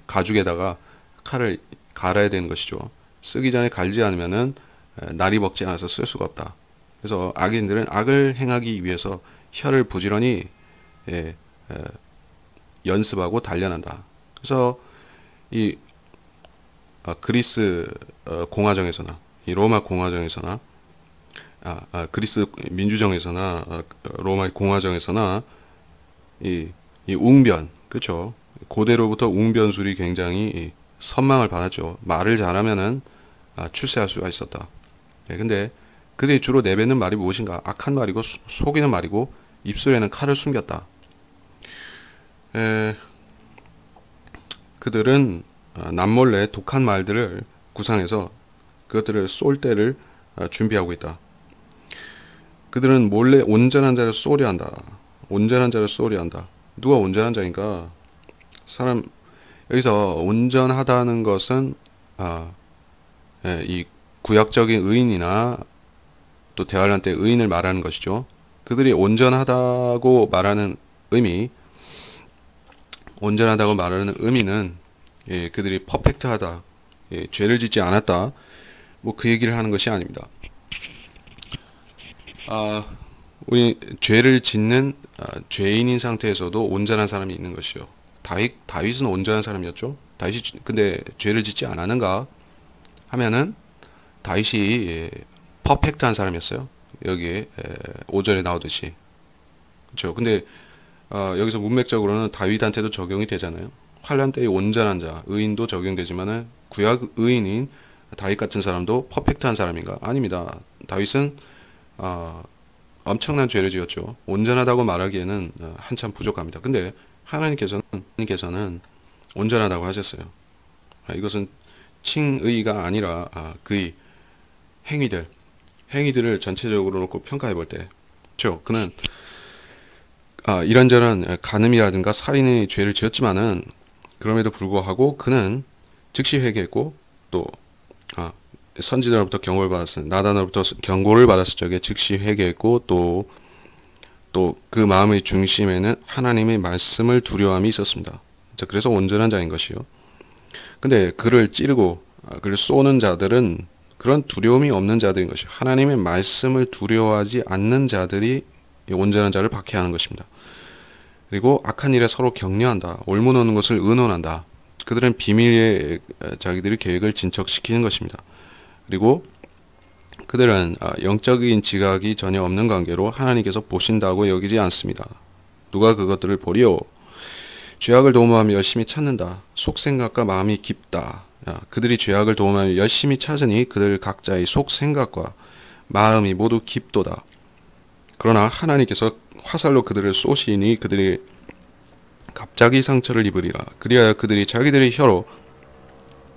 가죽에다가 칼을 갈아야 되는 것이죠. 쓰기 전에 갈지 않으면은 날이 먹지 않아서 쓸 수가 없다. 그래서 악인들은 악을 행하기 위해서 혀를 부지런히 예, 연습하고 단련한다. 그래서 이 그리스 공화정에서나 이 로마 공화정에서나 그리스 민주정에서나 로마 공화정에서나 이, 이 웅변 그렇죠. 고대로부터 웅변술이 굉장히 선망을 받았죠. 말을 잘하면은 출세할 수가 있었다. 예, 근데 그들이 주로 내뱉는 말이 무엇인가? 악한 말이고 속이는 말이고 입술에는 칼을 숨겼다. 에, 그들은 남몰래 독한 말들을 구상해서 그것들을 쏠 때를 준비하고 있다. 그들은 몰래 온전한 자를 쏘려 한다. 온전한 자를 쏘려 한다. 누가 온전한 자인가? 사람 여기서 온전하다는 것은 이 구약적인 의인이나 또 대환란 때 의인을 말하는 것이죠. 그들이 온전하다고 말하는 의미, 온전하다고 말하는 의미는 그들이 퍼펙트하다, 죄를 짓지 않았다, 뭐 그 얘기를 하는 것이 아닙니다. 우리 죄를 짓는 죄인인 상태에서도 온전한 사람이 있는 것이요. 다윗은 온전한 사람이었죠. 다윗이 근데 죄를 짓지 않았는가 하면은 다윗이 퍼펙트한 사람이었어요. 여기에 5절에 나오듯이. 그렇죠. 근데 여기서 문맥적으로는 다윗한테도 적용이 되잖아요. 환란 때의 온전한 자, 의인도 적용되지만은 구약 의인인 다윗 같은 사람도 퍼펙트한 사람인가? 아닙니다. 다윗은 엄청난 죄를 지었죠. 온전하다고 말하기에는 한참 부족합니다. 근데 하나님께서는 온전하다고 하셨어요. 이것은 칭의가 아니라 그의 행위들을 전체적으로 놓고 평가해 볼 때, 그렇죠. 그는 이런저런 간음이라든가 살인의 죄를 지었지만은 그럼에도 불구하고 그는 즉시 회개했고 또 선지자로부터 경고를 받았을 나단으로부터 경고를 받았을 적에 즉시 회개했고 또 그 마음의 중심에는 하나님의 말씀을 두려움이 있었습니다. 그래서 온전한 자인 것이요. 근데 그를 찌르고 그를 쏘는 자들은 그런 두려움이 없는 자들인 것이요. 하나님의 말씀을 두려워하지 않는 자들이 온전한 자를 박해하는 것입니다. 그리고 악한 일에 서로 격려한다. 옳은 오는 것을 의논한다. 그들은 비밀리에 자기들의 계획을 진척시키는 것입니다. 그리고 그들은 영적인 지각이 전혀 없는 관계로 하나님께서 보신다고 여기지 않습니다. 누가 그것들을 보리요? 죄악을 도모하며 열심히 찾는다. 속생각과 마음이 깊다. 그들이 죄악을 도모하며 열심히 찾으니 그들 각자의 속생각과 마음이 모두 깊도다. 그러나 하나님께서 화살로 그들을 쏘시니 그들이 갑자기 상처를 입으리라. 그리하여 그들이 자기들의 혀로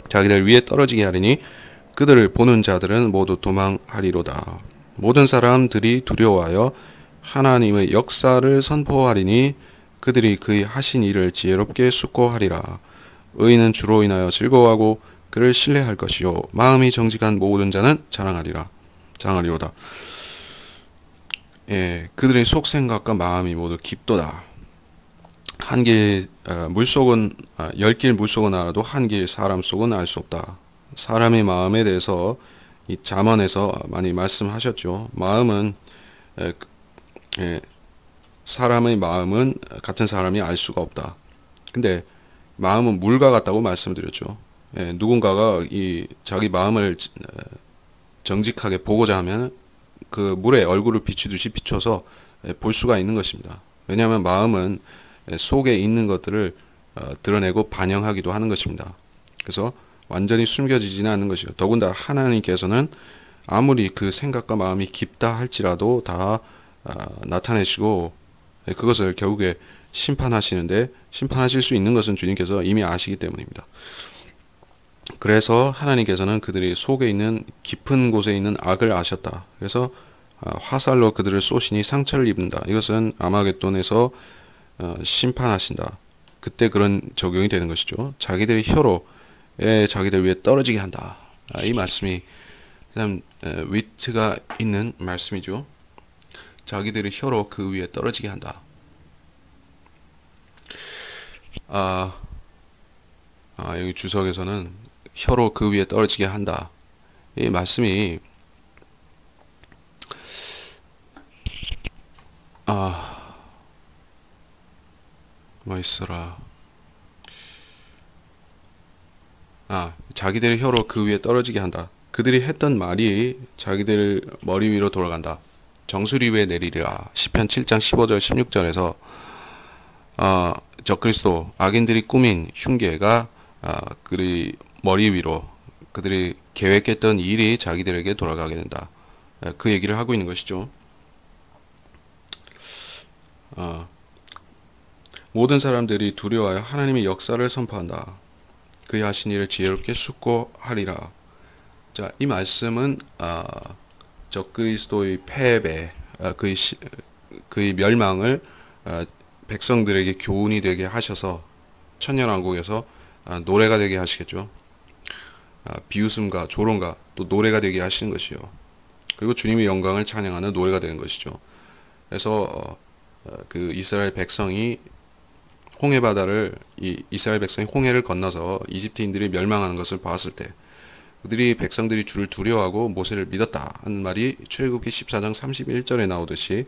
자기들 위에 떨어지게 하리니 그들을 보는 자들은 모두 도망하리로다. 모든 사람들이 두려워하여 하나님의 역사를 선포하리니 그들이 그의 하신 일을 지혜롭게 숙고하리라. 의인은 주로 인하여 즐거워하고 그를 신뢰할 것이요 마음이 정직한 모든 자는 자랑하리로다. 그들의 속생각과 마음이 모두 깊도다. 한길 물속은 10길 물속은 알아도 한길 사람 속은 알 수 없다. 사람의 마음에 대해서 이 잠언에서 많이 말씀하셨죠. 사람의 마음은 같은 사람이 알 수가 없다. 근데 마음은 물과 같다고 말씀드렸죠. 누군가가 이 자기 마음을 정직하게 보고자 하면 그 물에 얼굴을 비추듯이 비춰서 볼 수가 있는 것입니다. 왜냐하면 마음은 속에 있는 것들을 드러내고 반영하기도 하는 것입니다. 그래서 완전히 숨겨지지는 않는 것이요. 더군다나 하나님께서는 아무리 그 생각과 마음이 깊다 할지라도 다 나타내시고 그것을 결국에 심판하시는데 심판하실 수 있는 것은 주님께서 이미 아시기 때문입니다. 그래서 하나님께서는 그들이 속에 있는 깊은 곳에 있는 악을 아셨다. 그래서 화살로 그들을 쏘시니 상처를 입는다. 이것은 아마겟돈에서 심판하신다. 그때 그런 적용이 되는 것이죠. 자기들의 혀로 자기들 위에 떨어지게 한다. 이 말씀이 참 위트가 있는 말씀이죠. 자기들의 혀로 그 위에 떨어지게 한다. 여기 주석에서는 혀로 그 위에 떨어지게 한다. 이 말씀이 있어라. 자기들의 혀로 그 위에 떨어지게 한다. 그들이 했던 말이 자기들 머리 위로 돌아간다. 정수리 위에 내리리라. 시편 7장 15절 16절에서 적그리스도 악인들이 꾸민 흉계가 그들이 머리 위로 그들이 계획했던 일이 자기들에게 돌아가게 된다. 그 얘기를 하고 있는 것이죠. 모든 사람들이 두려워하여 하나님의 역사를 선포한다. 그의 하신 일을 지혜롭게 숙고하리라. 자, 이 말씀은 적그리스도의 패배, 그의 멸망을 백성들에게 교훈이 되게 하셔서 천년왕국에서 노래가 되게 하시겠죠. 비웃음과 조롱과 또 노래가 되게 하시는 것이요. 그리고 주님의 영광을 찬양하는 노래가 되는 것이죠. 그래서 그 이스라엘 백성이 이스라엘 백성이 홍해를 건너서 이집트인들이 멸망하는 것을 봤을 때 그들이 백성들이 주를 두려워하고 모세를 믿었다 하는 말이 출애굽기 14장 31절에 나오듯이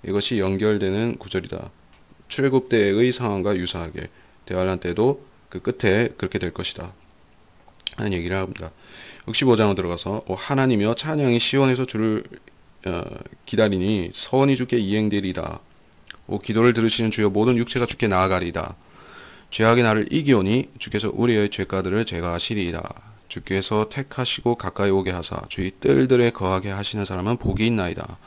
이것이 연결되는 구절이다. 출애굽 때의 상황과 유사하게 대환란 때도 그 끝에 그렇게 될 것이다 하는 얘기를 합니다. 65장으로 들어가서 하나님이여 찬양이 시온에서 주를 기다리니 서원이 주께 이행되리다. 기도를 들으시는 주여 모든 육체가 주께 나아가리이다. 죄악이 나를 이기오니 주께서 우리의 죄가들을 제거하시리이다. 주께서 택하시고 가까이 오게 하사 주의 뜰들에 거하게 하시는 사람은 복이 있나이다.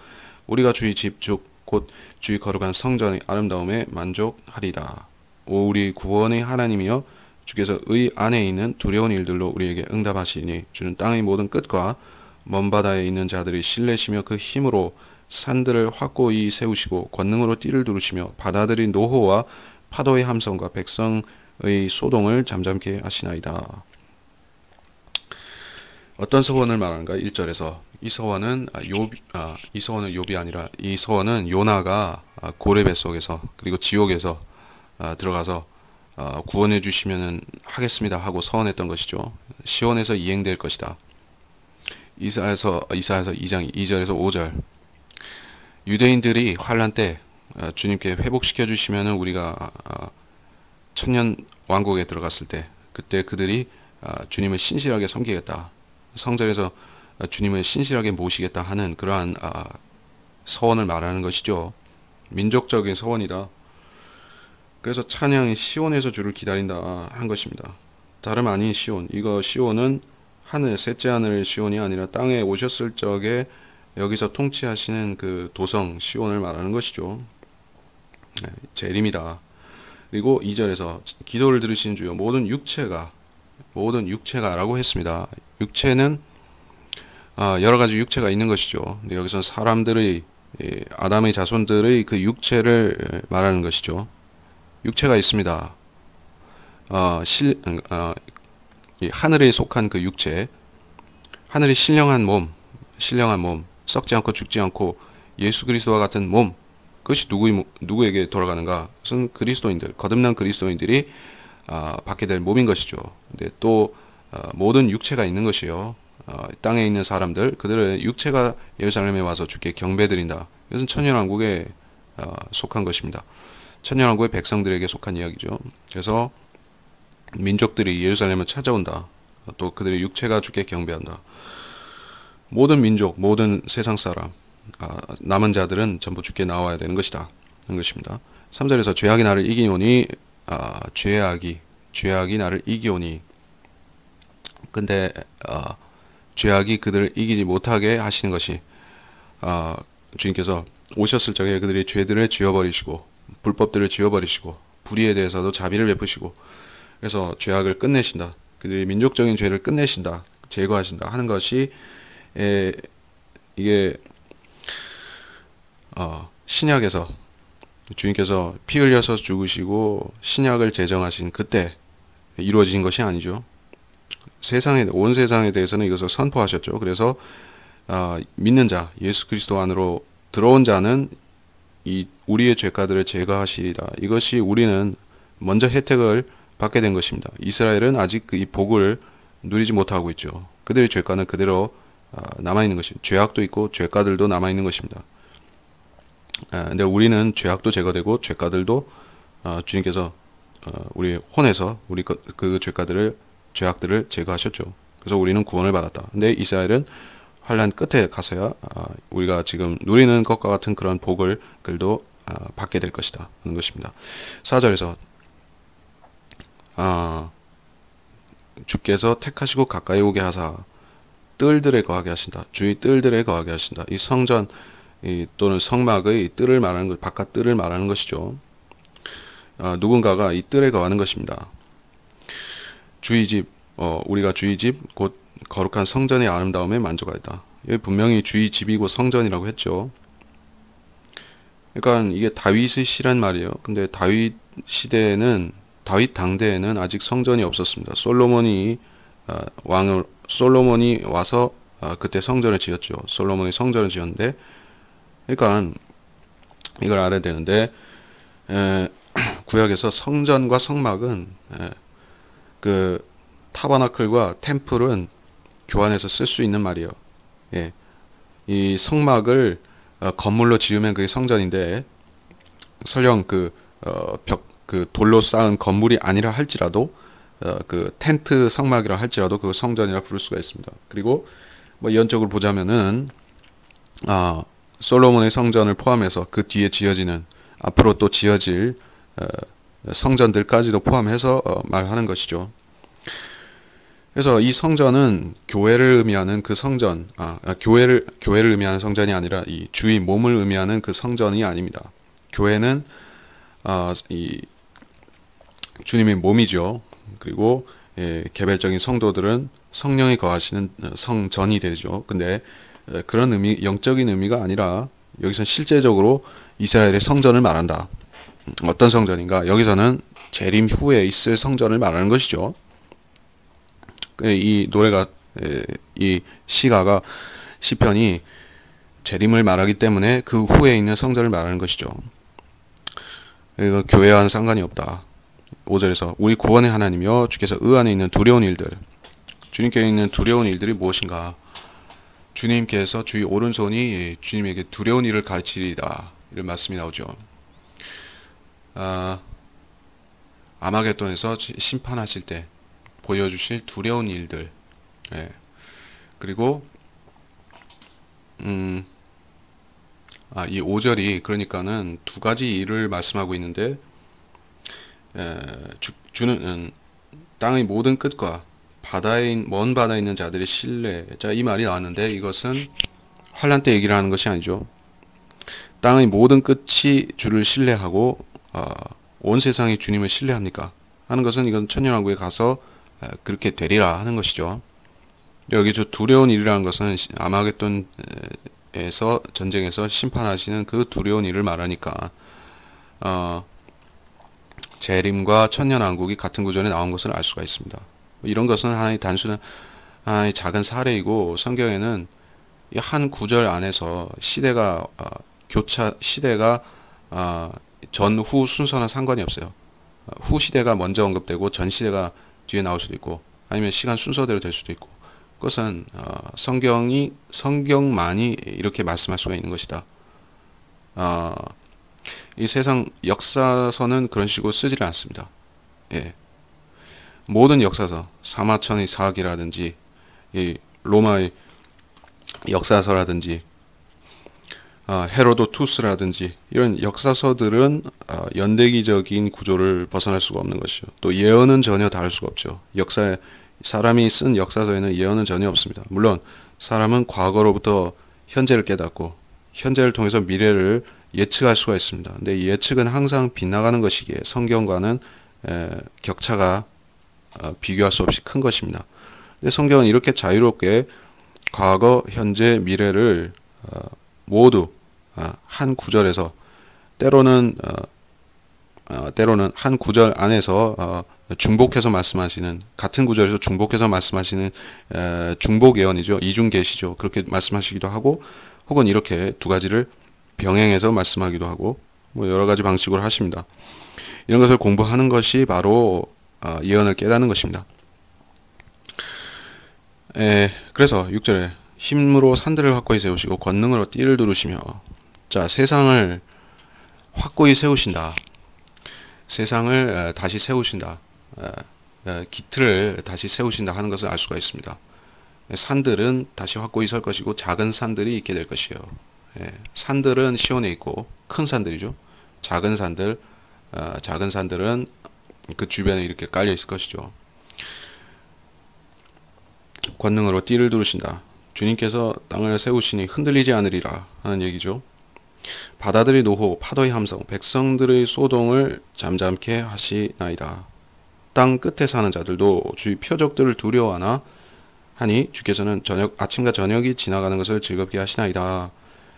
우리가 주의 집 곧 주의 거룩한 성전의 아름다움에 만족하리다. 우리 구원의 하나님이여 주께서 의 안에 있는 두려운 일들로 우리에게 응답하시니 주는 땅의 모든 끝과 먼 바다에 있는 자들이 신뢰시며 그 힘으로 산들을 확고히 세우시고 권능으로 띠를 두르시며 바다들의 노호와 파도의 함성과 백성의 소동을 잠잠케 하시나이다. 어떤 서원을 말하는가? 1절에서 이 서원은 욥이 아니라 이 서원은 요나가 고래 뱃속에서 그리고 지옥에서 들어가서 구원해 주시면 하겠습니다 하고 서원했던 것이죠. 시온에서 이행될 것이다. 이사야서 2장 2절에서 5절 유대인들이 환란 때 주님께 회복시켜 주시면 우리가 천년 왕국에 들어갔을 때 그때 그들이 주님을 신실하게 섬기겠다. 성전에서 주님을 신실하게 모시겠다 하는 그러한 서원을 말하는 것이죠. 민족적인 서원이다. 그래서 찬양이 시온에서 주를 기다린다 한 것입니다. 다름 아닌 시온. 이거 시온은 셋째 하늘의 시온이 아니라 땅에 오셨을 적에 여기서 통치하시는 그 도성 시온을 말하는 것이죠. 재림이다. 그리고 2절에서 기도를 들으신 주여 모든 육체가라고 했습니다. 육체는 여러 가지 육체가 있는 것이죠. 근데 여기서는 사람들의 아담의 자손들의 그 육체를 말하는 것이죠. 육체가 있습니다. 하늘에 속한 그 육체, 하늘의 신령한 몸, 썩지 않고 죽지 않고 예수 그리스도와 같은 몸, 그것이 누구에게 돌아가는가? 그것은 거듭난 그리스도인들이 받게 될 몸인 것이죠. 근데 또 모든 육체가 있는 것이요. 땅에 있는 사람들, 그들의 육체가 예루살렘에 와서 주께 경배드린다. 이것은 천년왕국에 속한 것입니다. 천년왕국의 백성들에게 속한 이야기죠. 그래서 민족들이 예루살렘을 찾아온다. 또 그들의 육체가 주께 경배한다. 모든 민족, 모든 세상 사람, 남은 자들은 전부 주께 나와야 되는 것이다. 하는 것입니다. 3절에서 죄악이 나를 이기오니 죄악이 나를 이기오니 근데 죄악이 그들을 이기지 못하게 하시는 것이 주님께서 오셨을 적에 그들이 죄들을 지워버리시고 불법들을 지워버리시고 불의에 대해서도 자비를 베푸시고 그래서 죄악을 끝내신다. 그들이 민족적인 죄를 끝내신다. 제거하신다 하는 것이 이게 신약에서 주님께서 피 흘려서 죽으시고 신약을 제정하신 그때 이루어진 것이 아니죠. 온 세상에 대해서는 이것을 선포하셨죠. 그래서 믿는 자, 예수 그리스도 안으로 들어온 자는 우리의 죄가들을 제거하시리라. 이것이 우리는 먼저 혜택을 받게 된 것입니다. 이스라엘은 아직 이 복을 누리지 못하고 있죠. 그들의 죄가는 그대로 남아있는 것입니다. 죄악도 있고 죄가들도 남아있는 것입니다. 근데 우리는 죄악도 제거되고 죄가들도 주님께서 우리 혼에서 우리 그 죄악들을 제거하셨죠. 그래서 우리는 구원을 받았다. 근데 이스라엘은 환란 끝에 가서야 우리가 지금 누리는 것과 같은 그런 복을 그들도 받게 될 것이다 하는 것입니다. 4절에서 주께서 택하시고 가까이 오게 하사 뜰들에 거하게 하신다. 주의 뜰들에 거하게 하신다. 이 성전 또는 성막의 뜰을 말하는 것, 바깥 뜰을 말하는 것이죠. 누군가가 이 뜰에 거하는 것입니다. 주의 집, 우리가 주의 집, 곧 거룩한 성전의 아름다움에 만족하였다. 여기 분명히 주의 집이고 성전이라고 했죠. 그러니까 이게 다윗의 시란 말이에요. 근데 다윗 시대에는, 다윗 당대에는 아직 성전이 없었습니다. 솔로몬이 와서 그때 성전을 지었죠. 솔로몬이 성전을 지었는데, 그러니까 이걸 알아야 되는데, 구약에서 성전과 성막은 그 타버나클과 템플은 교환해서 쓸 수 있는 말이에요. 예. 이 성막을 건물로 지으면 그게 성전인데, 설령 그 돌로 쌓은 건물이 아니라 할지라도 그 텐트 성막이라 할지라도 그 성전이라 부를 수가 있습니다. 그리고 뭐 연적으로 보자면은 솔로몬의 성전을 포함해서 그 뒤에 지어지는 앞으로 또 지어질 성전들까지도 포함해서 말하는 것이죠. 그래서 이 성전은 교회를 의미하는 그 성전, 교회를 의미하는 성전이 아니라 이 주의 몸을 의미하는 그 성전이 아닙니다. 교회는 이 주님의 몸이죠. 그리고 개별적인 성도들은 성령이 거하시는 성전이 되죠. 근데 그런 의미, 영적인 의미가 아니라 여기서 실제적으로 이스라엘의 성전을 말한다. 어떤 성전인가? 여기서는 재림 후에 있을 성전을 말하는 것이죠. 이 노래가, 이 시편이 재림을 말하기 때문에 그 후에 있는 성전을 말하는 것이죠. 이거 교회와는 상관이 없다. 5절에서 우리 구원의 하나님이여 주께서 의안에 있는 두려운 일들, 주님께 있는 두려운 일들이 무엇인가? 주님께서 주의 오른손이 주님에게 두려운 일을 가르치리다, 이런 말씀이 나오죠. 아마겟돈에서 심판하실 때 보여주실 두려운 일들. 그리고 이 5절이 그러니까는 두 가지 일을 말씀하고 있는데, 주는 땅의 모든 끝과 먼 바다에 있는 자들의 신뢰. 자, 이 말이 나왔는데 이것은 환란 때 얘기를 하는 것이 아니죠. 땅의 모든 끝이 주를 신뢰하고 온 세상이 주님을 신뢰합니까? 하는 것은 이건 천년왕국에 가서 그렇게 되리라 하는 것이죠. 여기 저 두려운 일이라는 것은 아마겟돈에서 전쟁에서 심판하시는 그 두려운 일을 말하니까 재림과 천년왕국이 같은 구절에 나온 것을 알 수가 있습니다. 이런 것은 하나의 하나의 작은 사례이고, 성경에는 이 한 구절 안에서 시대가 전후 순서나 상관이 없어요. 후 시대가 먼저 언급되고 전 시대가 뒤에 나올 수도 있고, 아니면 시간 순서대로 될 수도 있고, 그것은 성경만이 이렇게 말씀할 수가 있는 것이다. 이 세상 역사서는 그런 식으로 쓰지를 않습니다. 모든 역사서, 사마천의 사기라든지 이 로마의 역사서라든지 헤로도투스라든지 이런 역사서들은 연대기적인 구조를 벗어날 수가 없는 것이죠. 또 예언은 전혀 다를 수가 없죠. 사람이 쓴 역사서에는 예언은 전혀 없습니다. 물론 사람은 과거로부터 현재를 깨닫고 현재를 통해서 미래를 예측할 수가 있습니다. 근데 이 예측은 항상 빗나가는 것이기에 성경과는 격차가 비교할 수 없이 큰 것입니다. 근데 성경은 이렇게 자유롭게 과거, 현재, 미래를 모두 한 구절에서 때로는 한 구절 안에서 중복해서 말씀하시는, 같은 구절에서 중복해서 말씀하시는 중복 예언이죠. 이중계시죠. 그렇게 말씀하시기도 하고, 혹은 이렇게 두 가지를 병행해서 말씀하기도 하고, 뭐 여러 가지 방식으로 하십니다. 이런 것을 공부하는 것이 바로 예언을 깨닫는 것입니다. 그래서 6절에 힘으로 산들을 확고히 세우시고 권능으로 띠를 두르시며, 자, 세상을 확고히 세우신다. 세상을 다시 세우신다. 기틀을 다시 세우신다 하는 것을 알 수가 있습니다. 산들은 다시 확고히 설 것이고 작은 산들이 있게 될 것이에요. 산들은 시온에 있고 큰 산들이죠. 작은 산들은 그 주변에 이렇게 깔려 있을 것이죠. 권능으로 띠를 두르신다. 주님께서 땅을 세우시니 흔들리지 않으리라 하는 얘기죠. 바다들의 노호, 파도의 함성, 백성들의 소동을 잠잠케 하시나이다. 땅 끝에 사는 자들도 주의 표적들을 두려워하나 하니 주께서는 아침과 저녁이 지나가는 것을 즐겁게 하시나이다.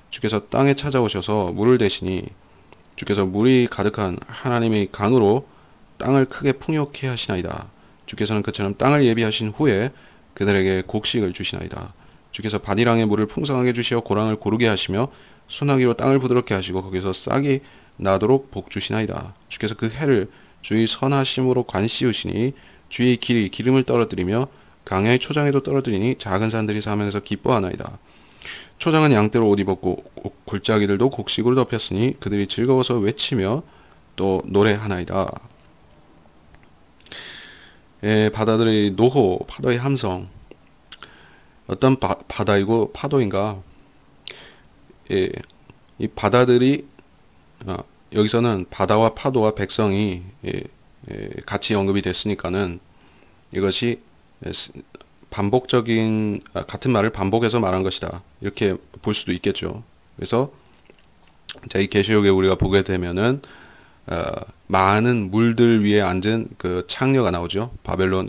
주께서 땅에 찾아오셔서 물을 대시니 주께서 물이 가득한 하나님의 강으로 땅을 크게 풍요케 하시나이다. 주께서는 그처럼 땅을 예비하신 후에 그들에게 곡식을 주시나이다. 주께서 바디랑의 물을 풍성하게 주시어 고랑을 고르게 하시며 소나기로 땅을 부드럽게 하시고 거기서 싹이 나도록 복 주시나이다. 주께서 그 해를 주의 선하심으로 관씌우시니 주의 길이 기름을 떨어뜨리며 강야의 초장에도 떨어뜨리니 작은 산들이 사면에서 기뻐하나이다. 초장은 양떼로 옷 입었고 골짜기들도 곡식으로 덮였으니 그들이 즐거워서 외치며 또 노래하나이다. 바다들의 노호, 파도의 함성. 어떤 바다이고 파도인가? 이 바다들이 여기서는 바다와 파도와 백성이 같이 언급이 됐으니까는 이것이 반복적인 같은 말을 반복해서 말한 것이다. 이렇게 볼 수도 있겠죠. 그래서 이 계시록에 우리가 보게 되면은 많은 물들 위에 앉은 그 창녀가 나오죠.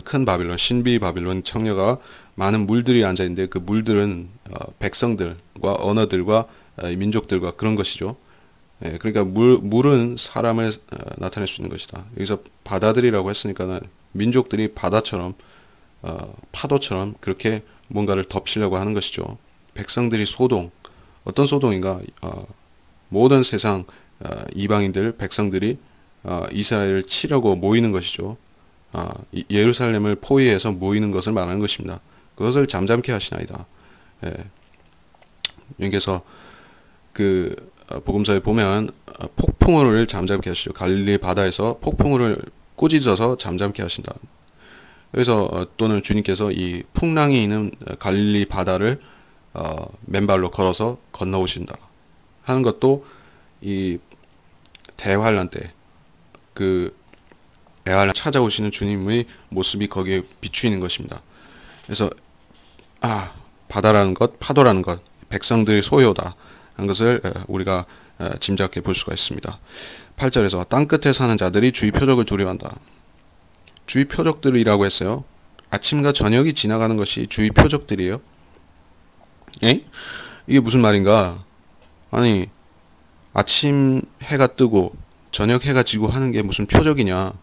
큰 바빌론, 신비 바빌론 창녀가 많은 물들이 앉아 있는데 그 물들은 백성들과 언어들과 민족들과 그런 것이죠. 그러니까 물은 사람을 나타낼 수 있는 것이다. 여기서 바다들이라고 했으니까는 민족들이 바다처럼 파도처럼 그렇게 뭔가를 덮치려고 하는 것이죠. 백성들이 소동, 어떤 소동인가? 모든 세상 이방인들, 백성들이 이스라엘을 치려고 모이는 것이죠. 예루살렘을 포위해서 모이는 것을 말하는 것입니다. 그것을 잠잠케 하시나이다. 여기서 그 복음서에 보면 폭풍우를 잠잠케 하시죠. 갈릴리 바다에서 폭풍우를 꾸짖어서 잠잠케 하신다. 그래서 또는 주님께서 이 풍랑이 있는 갈릴리 바다를 맨발로 걸어서 건너오신다 하는 것도 이 대환란 때 그 대환란 찾아오시는 주님의 모습이 거기에 비추이는 것입니다. 그래서 바다라는 것, 파도라는 것, 백성들의 소요다 하는 것을 우리가 짐작해 볼 수가 있습니다. 8절에서 땅끝에 사는 자들이 주의 표적을 두려워한다. 주의 표적들이라고 했어요. 아침과 저녁이 지나가는 것이 주의 표적들이에요. 이게 무슨 말인가? 아니, 아침 해가 뜨고 저녁 해가 지고 하는 게 무슨 표적이냐?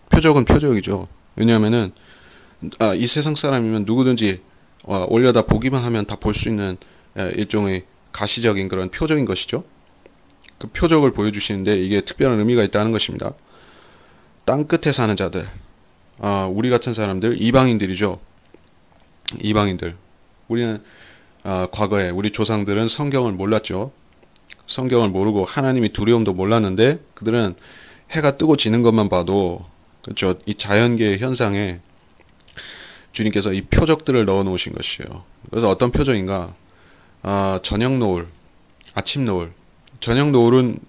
표적은 표적이죠. 왜냐하면은 이 세상 사람이면 누구든지 올려다 보기만 하면 다 볼 수 있는 일종의 가시적인 그런 표적인 것이죠. 그 표적을 보여주시는데 이게 특별한 의미가 있다는 것입니다. 땅 끝에 사는 자들, 우리 같은 사람들, 이방인들이죠. 이방인들. 우리는 과거에 우리 조상들은 성경을 몰랐죠. 성경을 모르고 하나님의 두려움도 몰랐는데 그들은 해가 뜨고 지는 것만 봐도 그렇죠. 이 자연계의 현상에 주님께서 이 표적들을 넣어 놓으신 것이에요. 그래서 어떤 표적인가? 저녁 노을, 아침 노을. 저녁 노을은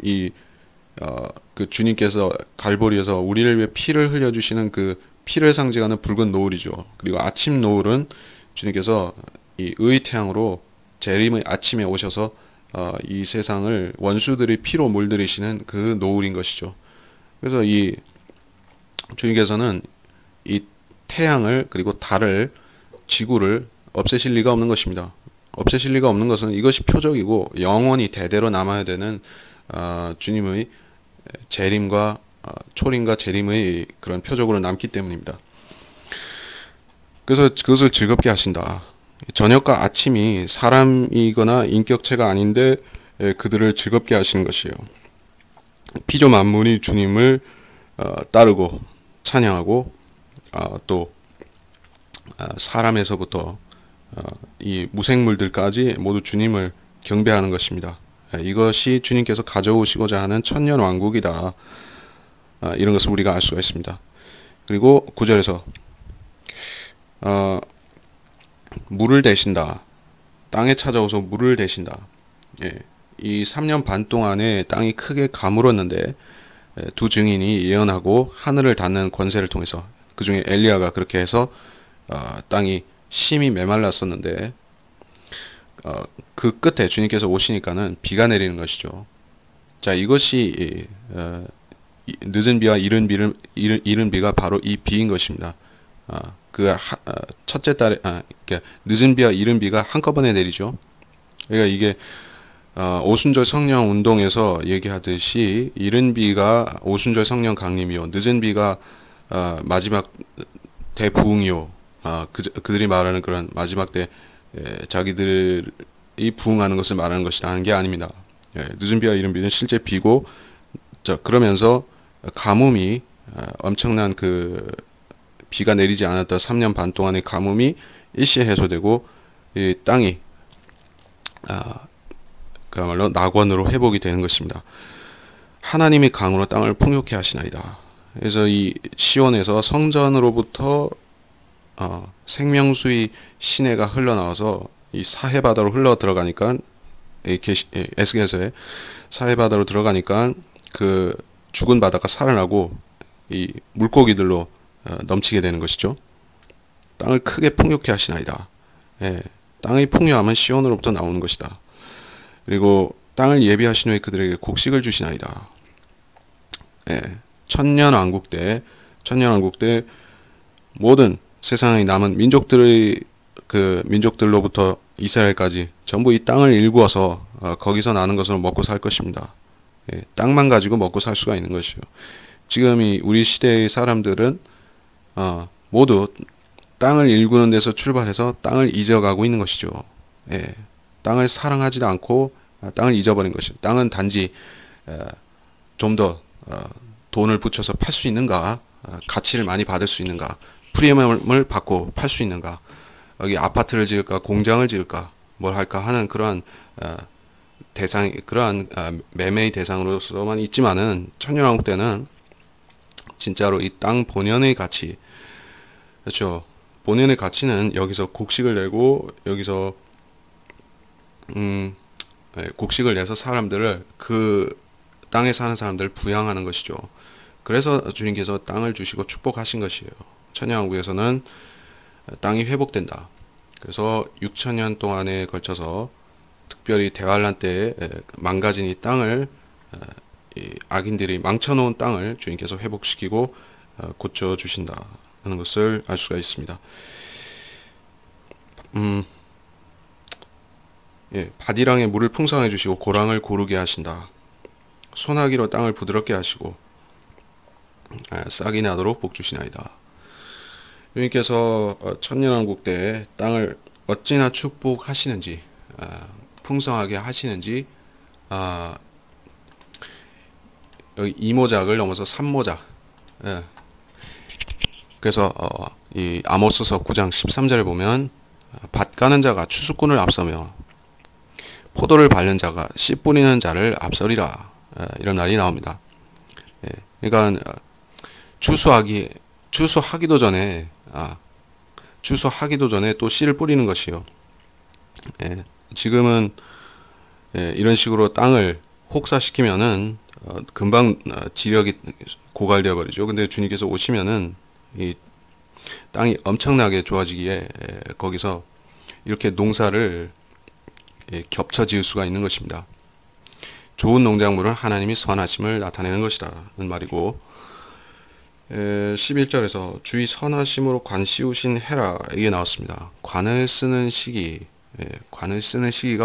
그 주님께서 갈보리에서 우리를 위해 피를 흘려주시는 그 피를 상징하는 붉은 노을이죠. 그리고 아침 노을은 주님께서 이 의의 태양으로 재림의 아침에 오셔서 이 세상을 원수들의 피로 물들이시는 그 노을인 것이죠. 그래서 이 주님께서는 이 태양을 그리고 달을 지구를 없애실 리가 없는 것입니다. 없애실 리가 없는 것은 이것이 표적이고 영원히 대대로 남아야 되는 주님의 재림과 초림과 재림의 그런 표적으로 남기 때문입니다. 그래서 그것을 즐겁게 하신다. 저녁과 아침이 사람이거나 인격체가 아닌데 그들을 즐겁게 하시는 것이에요. 피조 만물이 주님을 따르고 찬양하고 또 사람에서부터 이 무생물들까지 모두 주님을 경배하는 것입니다. 이것이 주님께서 가져오시고자 하는 천년 왕국이다. 이런 것을 우리가 알 수가 있습니다. 그리고 9절에서 물을 대신다. 땅에 찾아오서 물을 대신다. 예, 이 3년 반 동안에 땅이 크게 가물었는데 두 증인이 예언하고 하늘을 닫는 권세를 통해서 그 중에 엘리야가 그렇게 해서 땅이 심히 메말랐었는데 그 끝에 주님께서 오시니까는 비가 내리는 것이죠. 자, 이것이 늦은 비와 이른 비가 바로 이 비인 것입니다. 첫째 달에 늦은 비와 이른 비가 한꺼번에 내리죠. 그러니까 이게 오순절 성령 운동에서 얘기하듯이 이른 비가 오순절 성령 강림이요, 늦은 비가 마지막 대부흥이요. 그들이 말하는 그런 마지막 때 자기들이 부흥하는 것을 말하는 것이라는 게 아닙니다. 늦은 비와 이른 비는 실제 비고, 그러면서 가뭄이 엄청난 그 비가 내리지 않았다 3년 반 동안의 가뭄이 일시에 해소되고 이 땅이 그야말로 낙원으로 회복이 되는 것입니다. 하나님이 강으로 땅을 풍요케 하시나이다. 그래서 이 시온에서 성전으로부터 생명수의 시내가 흘러나와서 이 사해바다로 흘러 들어가니까 에스겔서에 사해바다로 들어가니까 그 죽은 바다가 살아나고 이 물고기들로 넘치게 되는 것이죠. 땅을 크게 풍요케 하시나이다. 예, 땅의 풍요함은 시온으로부터 나오는 것이다. 그리고 땅을 예비하신 후에 그들에게 곡식을 주시나이다. 예, 천년왕국 때 모든 세상의 남은 민족들로부터 이스라엘까지 전부 이 땅을 일구어서 거기서 나는 것으로 먹고 살 것입니다. 예, 땅만 가지고 먹고 살 수가 있는 것이요. 지금 우리 시대의 사람들은 모두 땅을 일구는 데서 출발해서 땅을 잊어가고 있는 것이죠. 예, 땅을 사랑하지도 않고 땅을 잊어버린 것이죠. 땅은 단지 좀 더 돈을 붙여서 팔 수 있는가, 가치를 많이 받을 수 있는가, 프리미엄을 받고 팔 수 있는가, 여기 아파트를 지을까, 공장을 지을까, 뭘 할까 하는 그러한 매매의 대상으로서만 있지만은 천년왕국 때는 진짜로 이 땅 본연의 가치, 그렇죠. 본연의 가치는 여기서 곡식을 내고 여기서 곡식을 내서 사람들을 그 땅에 사는 사람들을 부양하는 것이죠. 그래서 주님께서 땅을 주시고 축복하신 것이에요. 천년왕국에서는 땅이 회복된다. 그래서 6천년 동안에 걸쳐서 특별히 대환란 때에 망가진 이 땅을 이 악인들이 망쳐놓은 땅을 주님께서 회복시키고 고쳐주신다 하는 것을 알 수가 있습니다. 바디랑에 물을 풍성해 주시고 고랑을 고르게 하신다. 소나기로 땅을 부드럽게 하시고 싹이 나도록 복 주시나이다. 주님께서 천년왕국 때 땅을 어찌나 축복하시는지, 풍성하게 하시는지, 여기 2모작을 넘어서 3모작, 그래서 이 아모스서 9장 13절에 보면 밭 가는 자가 추수꾼을 앞서며 포도를 밟는 자가 씨 뿌리는 자를 앞서리라, 이런 말이 나옵니다. 그러니까 추수하기도 전에 또 씨를 뿌리는 것이요. 지금은 이런 식으로 땅을 혹사시키면은 금방 지력이 고갈되어 버리죠. 근데 주님께서 오시면은 이 땅이 엄청나게 좋아지기에 거기서 이렇게 농사를 겹쳐 지을 수가 있는 것입니다. 좋은 농작물은 하나님이 선하심을 나타내는 것이라는 말이고, 11절에서 주의 선하심으로 관 씌우신 해라, 이게 나왔습니다. 관을 쓰는 시기가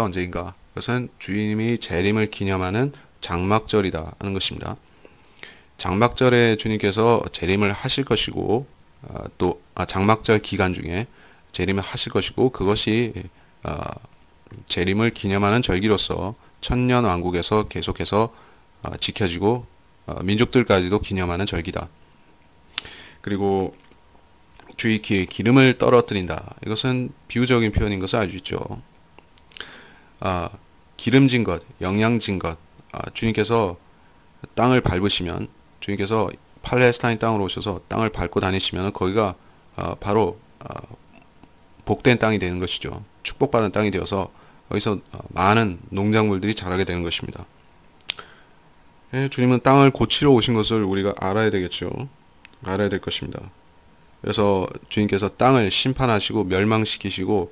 언제인가? 그것은 주님이 재림을 기념하는 장막절이다 하는 것입니다. 장막절에 주님께서 재림을 하실 것이고, 또 장막절 기간 중에 재림을 하실 것이고, 그것이 재림을 기념하는 절기로서 천년왕국에서 계속해서 지켜지고 민족들까지도 기념하는 절기다. 그리고 주의 귀에 기름을 떨어뜨린다. 이것은 비유적인 표현인 것을 알고 있죠. 기름진 것, 영양진 것, 주님께서 땅을 밟으시면 주님께서 팔레스타인 땅으로 오셔서 땅을 밟고 다니시면 거기가 바로 복된 땅이 되는 것이죠. 축복받은 땅이 되어서 거기서 많은 농작물들이 자라게 되는 것입니다. 예, 주님은 땅을 고치러 오신 것을 우리가 알아야 되겠죠. 알아야 될 것입니다. 그래서 주님께서 땅을 심판하시고 멸망시키시고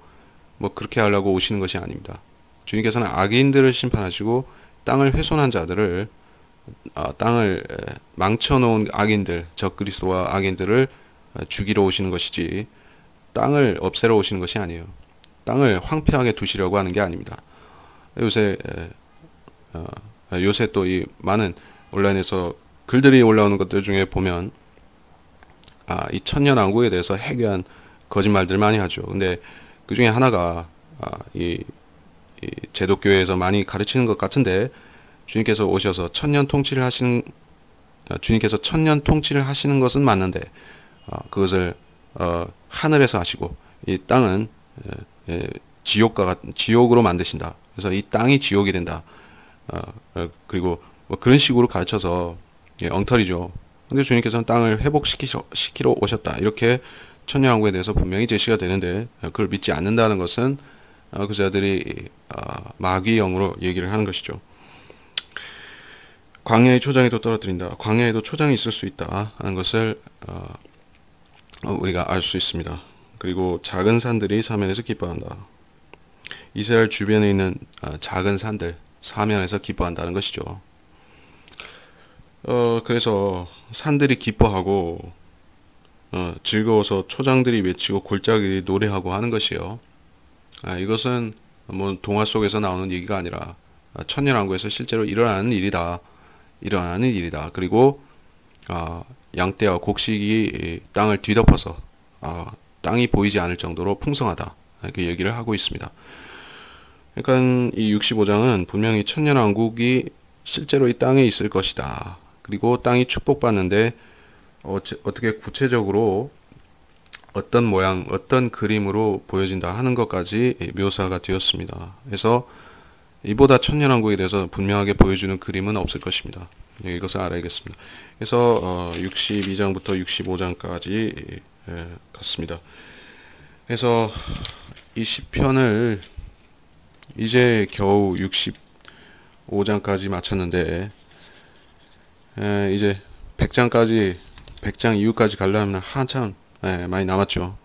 뭐 그렇게 하려고 오시는 것이 아닙니다. 주님께서는 악인들을 심판하시고 땅을 훼손한 자들을 땅을 망쳐놓은 악인들, 적그리스도와 악인들을 죽이러 오시는 것이지 땅을 없애러 오시는 것이 아니에요. 땅을 황폐하게 두시려고 하는 게 아닙니다. 요새 또 이 많은 온라인에서 글들이 올라오는 것들 중에 보면 이 천년왕국에 대해서 해괴한 거짓말들 많이 하죠. 근데 그 중에 하나가 이 제독교회에서 많이 가르치는 것 같은데 주님께서 오셔서 주님께서 천년 통치를 하시는 것은 맞는데 그것을 하늘에서 하시고 이 땅은 지옥으로 만드신다. 그래서 이 땅이 지옥이 된다. 그리고 뭐 그런 식으로 가르쳐서 엉터리죠. 근데 주님께서는 땅을 회복시키러 오셨다. 이렇게 천년왕국에 대해서 분명히 제시가 되는데 그걸 믿지 않는다는 것은 그 자들이 마귀의 영으로 얘기를 하는 것이죠. 광야의 초장에도 떨어뜨린다. 광야에도 초장이 있을 수 있다 하는 것을 우리가 알 수 있습니다. 그리고 작은 산들이 사면에서 기뻐한다. 이스라엘 주변에 있는 작은 산들 사면에서 기뻐한다는 것이죠. 그래서 산들이 기뻐하고 즐거워서 초장들이 외치고 골짜기들이 노래하고 하는 것이요. 이것은 뭐 동화 속에서 나오는 얘기가 아니라 천년왕국에서 실제로 일어나는 일이다. 그리고 양떼와 곡식이 땅을 뒤덮어서 땅이 보이지 않을 정도로 풍성하다. 이렇게 얘기를 하고 있습니다. 그러니까 이 65장은 분명히 천년왕국이 실제로 이 땅에 있을 것이다. 그리고 땅이 축복받는데 어떻게 구체적으로 어떤 모양, 어떤 그림으로 보여진다 하는 것까지 묘사가 되었습니다. 그래서 이보다 천년왕국에 대해서 분명하게 보여주는 그림은 없을 것입니다. 이것을 알아야겠습니다. 그래서 62장부터 65장까지 갔습니다. 그래서 이 시편을 이제 겨우 65장까지 마쳤는데 이제 100장 이후까지 가려면 한참 많이 남았죠.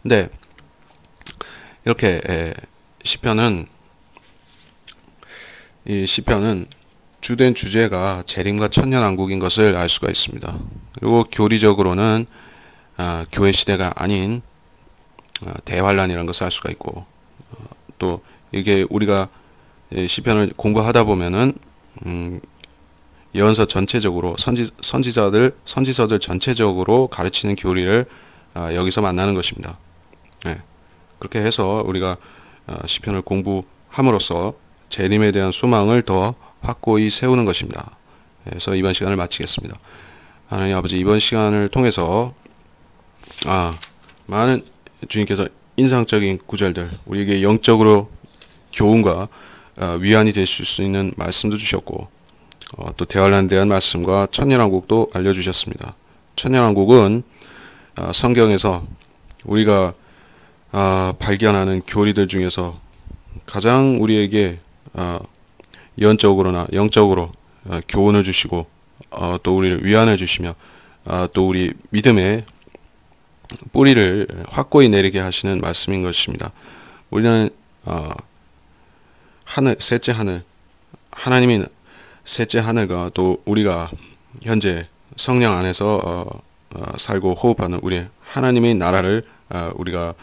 근데 이렇게 이 시편은 주된 주제가 재림과 천년왕국인 것을 알 수가 있습니다. 그리고 교리적으로는 교회 시대가 아닌 대환란이라는 것을 알 수가 있고 또 이게 우리가 시편을 공부하다 보면은 예언서 전체적으로 선지서들 전체적으로 가르치는 교리를 여기서 만나는 것입니다. 그렇게 해서 우리가 시편을 공부함으로써 재림에 대한 소망을 더 확고히 세우는 것입니다. 그래서 이번 시간을 마치겠습니다. 하나님 아버지, 이번 시간을 통해서 많은 주님께서 인상적인 구절들, 우리에게 영적으로 교훈과 위안이 되실 수 있는 말씀도 주셨고 또 대환란에 대한 말씀과 천년왕국도 알려주셨습니다. 천년왕국은 성경에서 우리가 발견하는 교리들 중에서 가장 우리에게 예언적으로나 영적으로 교훈을 주시고 또 우리를 위안해 주시며 또 우리 믿음의 뿌리를 확고히 내리게 하시는 말씀인 것입니다. 우리는 셋째 하늘, 하나님이 셋째 하늘과 또 우리가 현재 성령 안에서 살고 호흡하는 우리 하나님의 나라를 우리가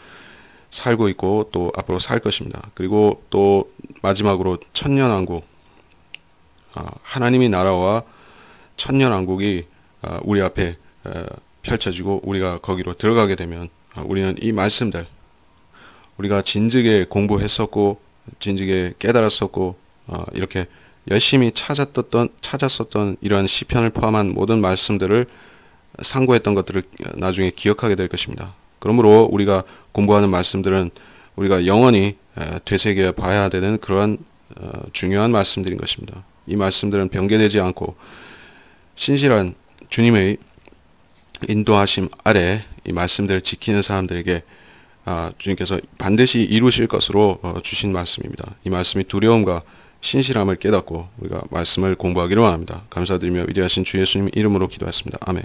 살고 있고 또 앞으로 살 것입니다. 그리고 또 마지막으로 천년왕국, 하나님의 나라와 천년왕국이 우리 앞에 펼쳐지고 우리가 거기로 들어가게 되면 우리는 이 말씀들, 우리가 진즉에 공부했었고 진즉에 깨달았었고 이렇게 열심히 찾았었던 이러한 시편을 포함한 모든 말씀들을 상고했던 것들을 나중에 기억하게 될 것입니다. 그러므로 우리가 공부하는 말씀들은 우리가 영원히 되새겨 봐야 되는 그러한 중요한 말씀들인 것입니다. 이 말씀들은 변개되지 않고 신실한 주님의 인도하심 아래 이 말씀들을 지키는 사람들에게 주님께서 반드시 이루실 것으로 주신 말씀입니다. 이 말씀이 두려움과 신실함을 깨닫고 우리가 말씀을 공부하기를 원합니다. 감사드리며 위대하신 주 예수님 이름으로 기도했습니다. 아멘.